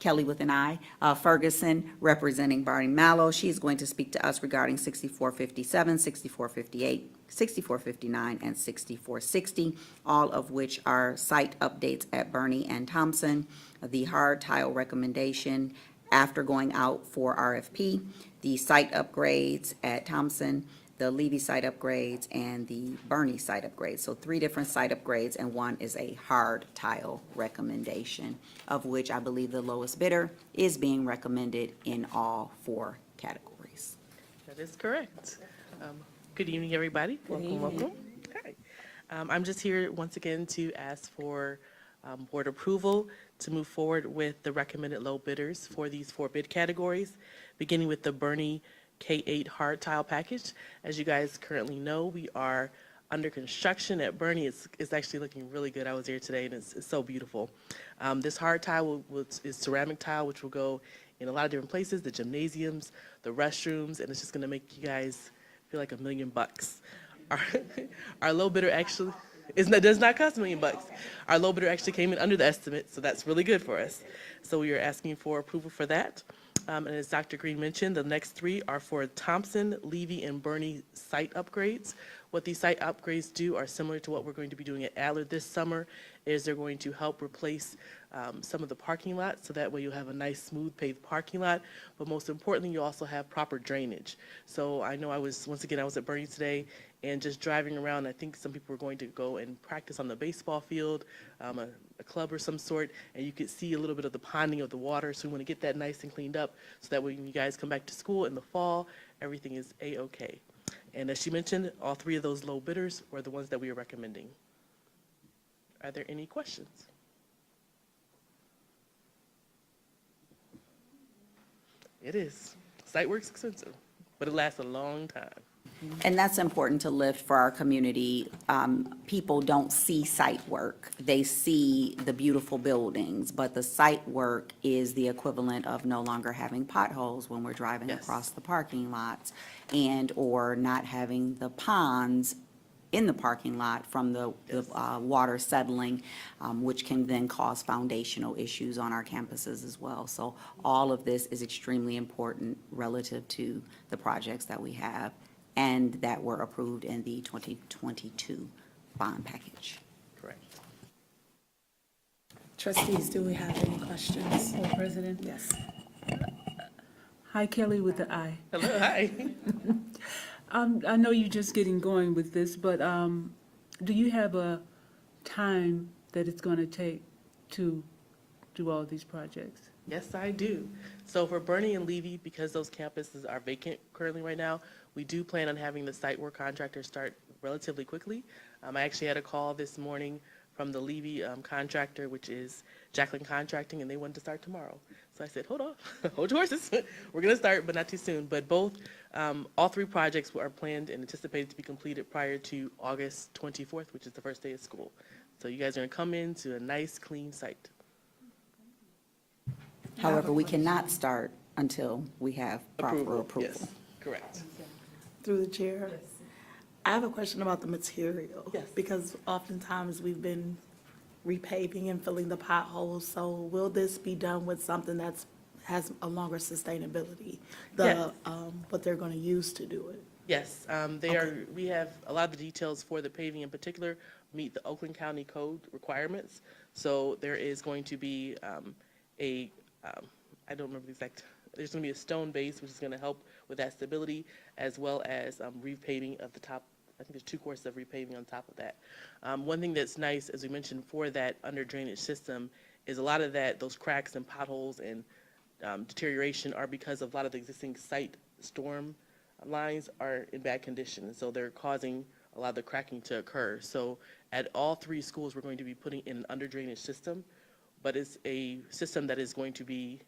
Kelly with an I, Ferguson, representing Barney Mallow. She's going to speak to us regarding 6457, 6458, 6459, and 6460, all of which are site updates at Bernie and Thompson. The hard tile recommendation after going out for RFP, the site upgrades at Thompson, the Levy site upgrades, and the Bernie site upgrades. So 3 different site upgrades, and 1 is a hard tile recommendation, of which I believe the lowest bidder is being recommended in all 4 categories. That is correct. Good evening, everybody. Welcome, welcome. Hi. I'm just here once again to ask for board approval to move forward with the recommended low bidders for these 4 bid categories, beginning with the Bernie K8 hard tile package. As you guys currently know, we are under construction at Bernie. It's actually looking really good. I was here today and it's so beautiful. This hard tile is ceramic tile, which will go in a lot of different places, the gymnasiums, the restrooms, and it's just gonna make you guys feel like $1 million. Our low bidder actually, It does not cost $1 million. Our low bidder actually came in under the estimate, so that's really good for us. So we are asking for approval for that. And as Dr. Green mentioned, the next 3 are for Thompson, Levy, and Bernie site upgrades. What these site upgrades do are similar to what we're going to be doing at Adler this summer, is they're going to help replace some of the parking lots, so that way you'll have a nice smooth paved parking lot, but most importantly, you also have proper drainage. So I know I was at Bernie today, and just driving around, I think some people were going to go and practice on the baseball field, a club or some sort, and you could see a little bit of the ponding of the water, so we want to get that nice and cleaned up, so that when you guys come back to school in the fall, everything is A-OK. And as she mentioned, all 3 of those low bidders were the ones that we are recommending. Are there any questions? It is. Site work's expensive, but it lasts a long time. And that's important to lift for our community. People don't see site work. They see the beautiful buildings, but the site work is the equivalent of no longer having potholes when we're driving across the parking lots, and or not having the ponds in the parking lot from the water settling, which can then cause foundational issues on our campuses as well. So all of this is extremely important relative to the projects that we have and that were approved in the 2022 bond package. Correct. Trustees, do we have any questions? Madam President? Yes. Hi, Kelly with the I. Hello, hi. I know you're just getting going with this, but do you have a time that it's going to take to do all these projects? Yes, I do. So for Bernie and Levy, because those campuses are vacant currently right now, we do plan on having the site work contractor start relatively quickly. I actually had a call this morning from the Levy contractor, which is Jacqueline Contracting, and they wanted to start tomorrow. So I said, hold on, hold your horses. We're going to start, but not too soon. But all 3 projects are planned and anticipated to be completed prior to August 24th, which is the first day of school. So you guys are going to come into a nice, clean site. However, we cannot start until we have proper approval. Yes, correct. Through the chair. I have a question about the material. Yes. Because oftentimes we've been repaving and filling the potholes, so will this be done with something that's, has a longer sustainability? Yeah. What they're gonna use to do it? Yes, we have a lot of the details for the paving in particular meet the Oakland County Code requirements. So there is going to be I don't remember the exact, there's going to be a stone base, which is going to help with that stability, as well as repaving of the top. I think there's 2 courses of repaving on top of that. One thing that's nice, as we mentioned, for that under drainage system is a lot of those cracks and potholes and deterioration are because of a lot of the existing site storm lines are in bad condition. So they're causing a lot of the cracking to occur. So at all 3 schools, we're going to be putting in an under drainage system, but it's a system that is going to be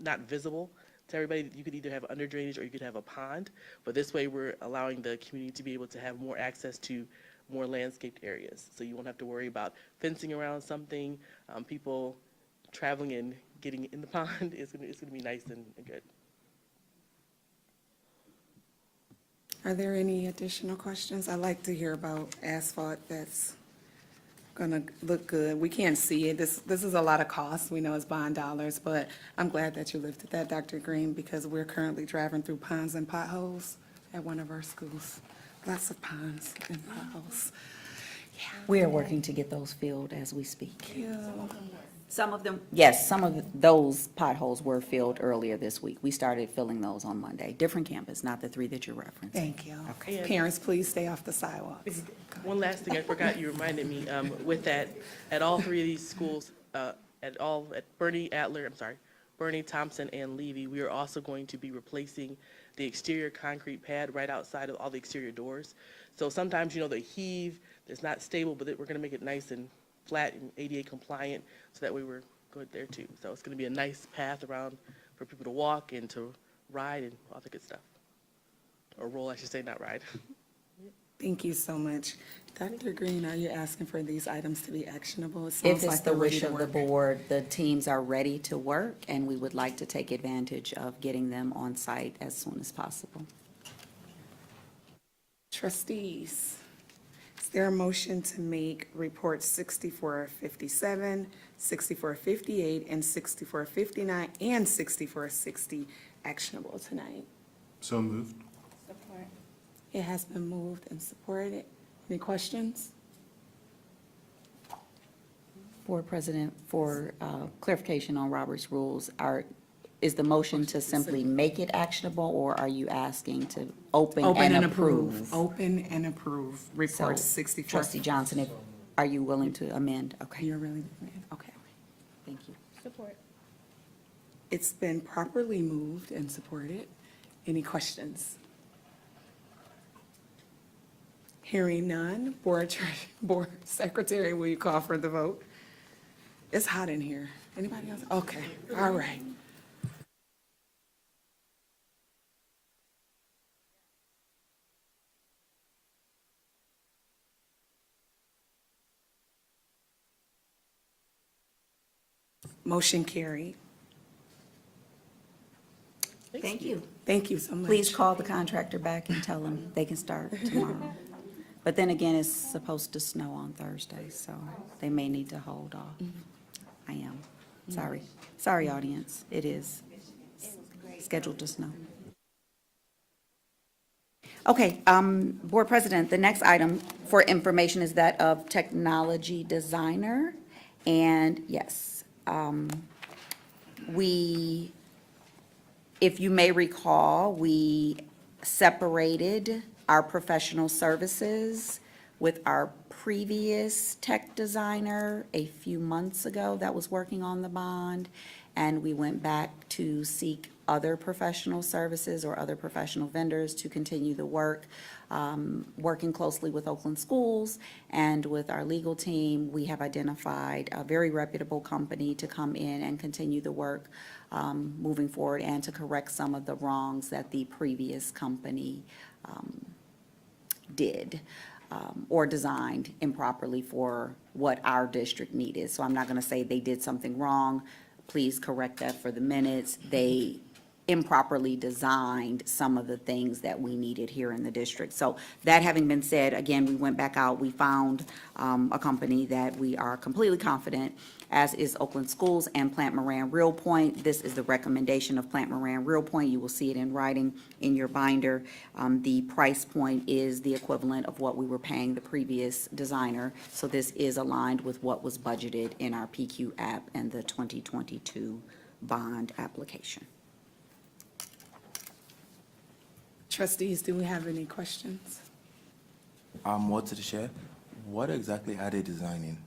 not visible to everybody. You could either have under drainage or you could have a pond, but this way we're allowing the community to be able to have more access to more landscaped areas. So you won't have to worry about fencing around something, people traveling and getting in the pond. It's gonna be nice and good. Are there any additional questions? I'd like to hear about asphalt that's gonna look good. We can't see it. This is a lot of cost. We know it's bond dollars, but I'm glad that you lifted that, Dr. Green, because we're currently driving through ponds and potholes at one of our schools. Lots of ponds and potholes. We are working to get those filled as we speak. Yeah. Some of them, yes, some of those potholes were filled earlier this week. We started filling those on Monday. Different campus, not the 3 that you're referencing. Thank you. Okay. Parents, please stay off the sidewalks. One last thing I forgot, you reminded me, with that, at all 3 of these schools, at Bernie, Thompson, and Levy, we are also going to be replacing the exterior concrete pad right outside of all the exterior doors. So sometimes, they heave, it's not stable, but we're gonna make it nice and flat and ADA compliant, so that way we're good there too. So it's gonna be a nice path around for people to walk and to ride and all the good stuff. Or roll, I should say, not ride. Thank you so much. Dr. Green, are you asking for these items to be actionable? It sounds If it's like the they're ready wish to of the work. board, the teams are ready to work, and we would like to take advantage of getting them on site as soon as possible. Trustees, Is there a motion to make reports 6457, 6458, and 6459, and 6460 actionable tonight? So moved. It has been moved and supported. Any questions? Board President, for clarification on Robert's rules, is the motion to simply make it actionable, or are you asking to open and approve? Open and approve. Report So, 64. Trustee Johnson, are you willing to amend? Okay, You're really, okay. Thank you. Support. it's been properly moved and supported. Any questions? Hearing none, Board Secretary, will you call for the vote? It's hot in here. Anybody else? Okay, all right. Motion carried. Thank you. Thank you so much. Please call the contractor back and tell them they can start tomorrow. But then again, it's supposed to snow on Thursday, so they may need to hold off. I am. Sorry. Sorry, audience. It is scheduled to snow. Okay, Board President, the next item for information is that of technology designer. And yes, if you may recall, we separated our professional services with our previous tech designer a few months ago that was working on the bond, and we went back to seek other professional services or other professional vendors to continue the work. Working closely with Oakland Schools and with our legal team, we have identified a very reputable company to come in and continue the work moving forward and to correct some of the wrongs that the previous company did or designed improperly for what our district needed. So I'm not going to say they did something wrong. Please correct that for the minutes. They improperly designed some of the things that we needed here in the district. So that having been said, again, we went back out, we found a company that we are completely confident, as is Oakland Schools and Plant Moran Real Point. This is the recommendation of Plant Moran Real Point. You will see it in writing in your binder. The price point is the equivalent of what we were paying the previous designer. So this is aligned with what was budgeted in our PQ app and the 2022 bond application. Trustees, do we have any questions? What to the chair? What exactly are they designing?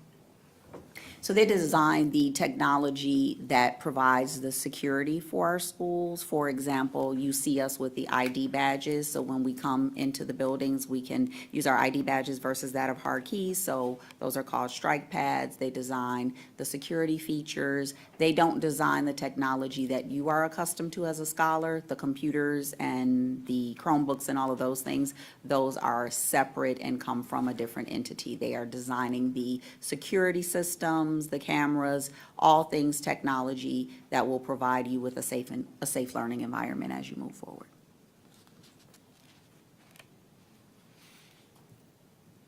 So they designed the technology that provides the security for our schools. For example, you see us with the ID badges, so when we come into the buildings, we can use our ID badges versus that of hard keys. So those are called strike pads. They design the security features. They don't design the technology that you are accustomed to as a scholar, the computers and the Chromebooks and all of those things. Those are separate and come from a different entity. They are designing the security systems, the cameras, all things technology that will provide you with a safe learning environment as you move forward.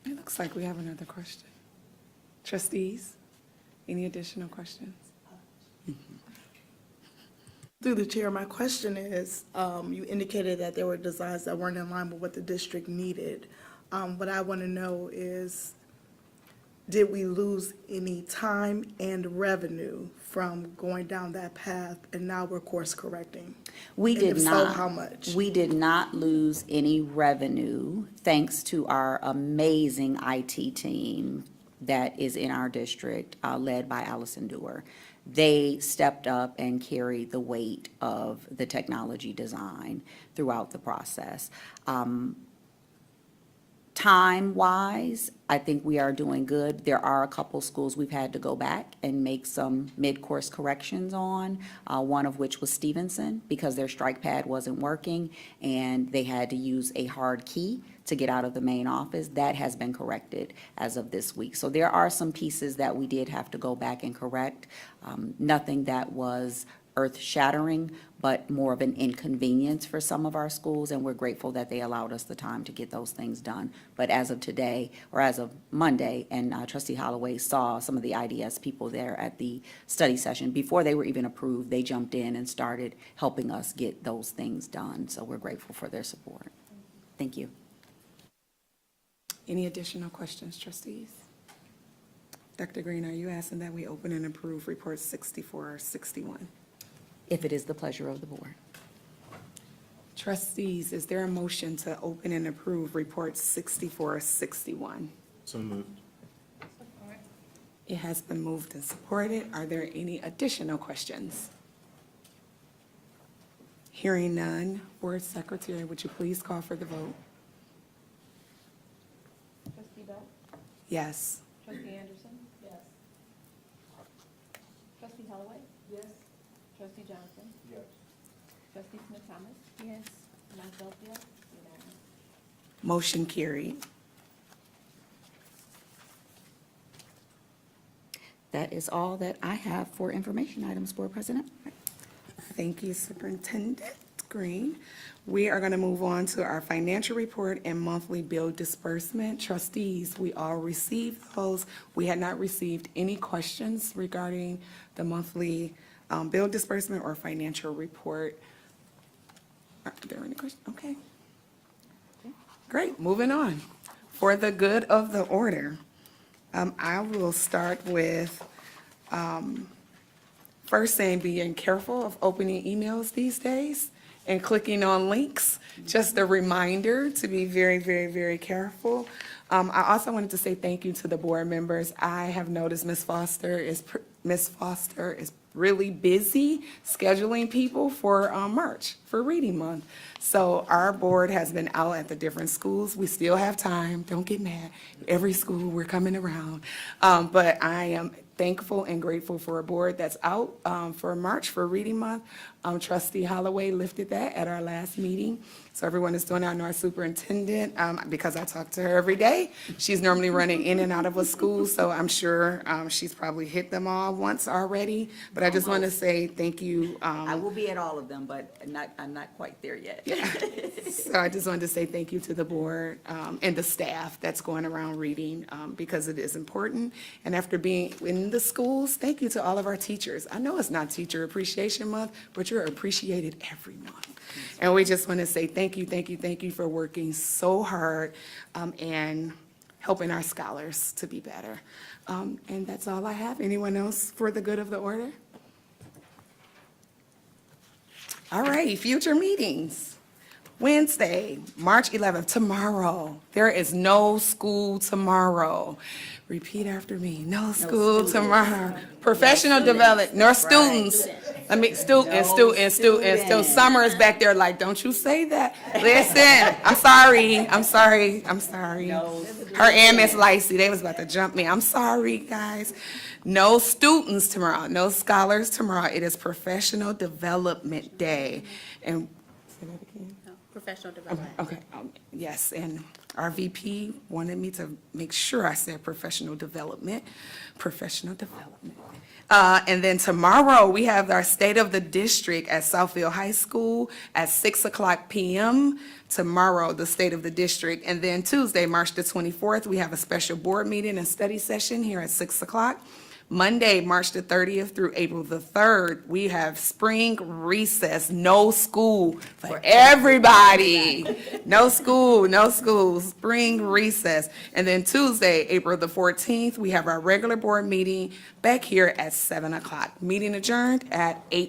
It looks like we have another question. Trustees, any additional questions? Through the chair, my question is, you indicated that there were designs that weren't in line with what the district needed. What I want to know is, did we lose any time and revenue from going down that path, and now we're course correcting? We And did if not. so, how much? We did not lose any revenue, thanks to our amazing IT team that is in our district, led by Allison Dewar. They stepped up and carried the weight of the technology design throughout the process. Time-wise, I think we are doing good. There are a couple schools we've had to go back and make some mid-course corrections on, one of which was Stevenson, because their strike pad wasn't working, and they had to use a hard key to get out of the main office. That has been corrected as of this week. So there are some pieces that we did have to go back and correct. Nothing that was earth-shattering, but more of an inconvenience for some of our schools, and we're grateful that they allowed us the time to get those things done. But as of today, or as of Monday, and Trustee Holloway saw some of the IDS people there at the study session, before they were even approved, they jumped in and started helping us get those things done. So we're grateful for their support. Thank you. Any additional questions, trustees? Dr. Green, are you asking that we open and approve reports 64 or 61? If it is the pleasure of the board. Trustees, is there a motion to open and approve reports 64 or 61? So moved. It has been moved and supported. Are there any additional questions? Hearing none, Board Secretary, would you please call for the vote? Trustee Bell? Yes. Trustee Anderson? Yes. Trustee Holloway? Yes. Trustee Johnson? Yes. Trustee Smith Thomas? Yes. Myself, yes. Unanimous. Motion carried. That is all that I have for information items, Board President. Thank you, Superintendent Green. We are going to move on to our financial report and monthly bill disbursement. Trustees, we all received those. We had not received any questions regarding the monthly bill disbursement or financial report. Are there any questions? Okay. Great, moving on. For the good of the order, I will start with first saying being careful of opening emails these days and clicking on links. Just a reminder to be very, very, very careful. I also wanted to say thank you to the board members. I have noticed Ms. Foster is really busy scheduling people for March, for Reading Month. So our board has been out at the different schools. We still have time, don't get mad. Every school, we're coming around. But I am thankful and grateful for a board that's out for March, for Reading Month. Trustee Holloway lifted that at our last meeting. So everyone is doing that. I know our superintendent, because I talk to her every day, she's normally running in and out of a school, so I'm sure she's probably hit them all once already. But I just want to say thank you. I will be at all of them, but I'm not quite there yet. So I just wanted to say thank you to the board and the staff that's going around reading because it is important. And after being in the schools, thank you to all of our teachers. I know it's not Teacher Appreciation Month, but you're appreciated every month. And we just want to say thank you, thank you, thank you for working so hard and helping our scholars to be better. And that's all I have. Anyone else for the good of the order? All right, future meetings. Wednesday, March 11th, tomorrow. There is no school tomorrow. Repeat after me, no school tomorrow. Professional development, no students. I mean, students. Summer is back there like, don't you say that. Listen, I'm sorry. Her and Miss Lacey, they was about to jump me. I'm sorry, guys. No students tomorrow, no scholars tomorrow. It is Professional Development Day. And say that again. Professional development. Okay, yes, and our VP wanted me to make sure I said professional development. And then tomorrow, we have our State of the District at Southfield High School at 6:00 p.m. Tomorrow, the State of the District. And then Tuesday, March the 24th, we have a special board meeting and study session here at 6:00. Monday, March the 30th through April the 3rd, we have spring recess, no school for everybody. No school, spring recess. And then Tuesday, April the 14th, we have our regular board meeting back here at 7:00. Meeting adjourned at 8:20.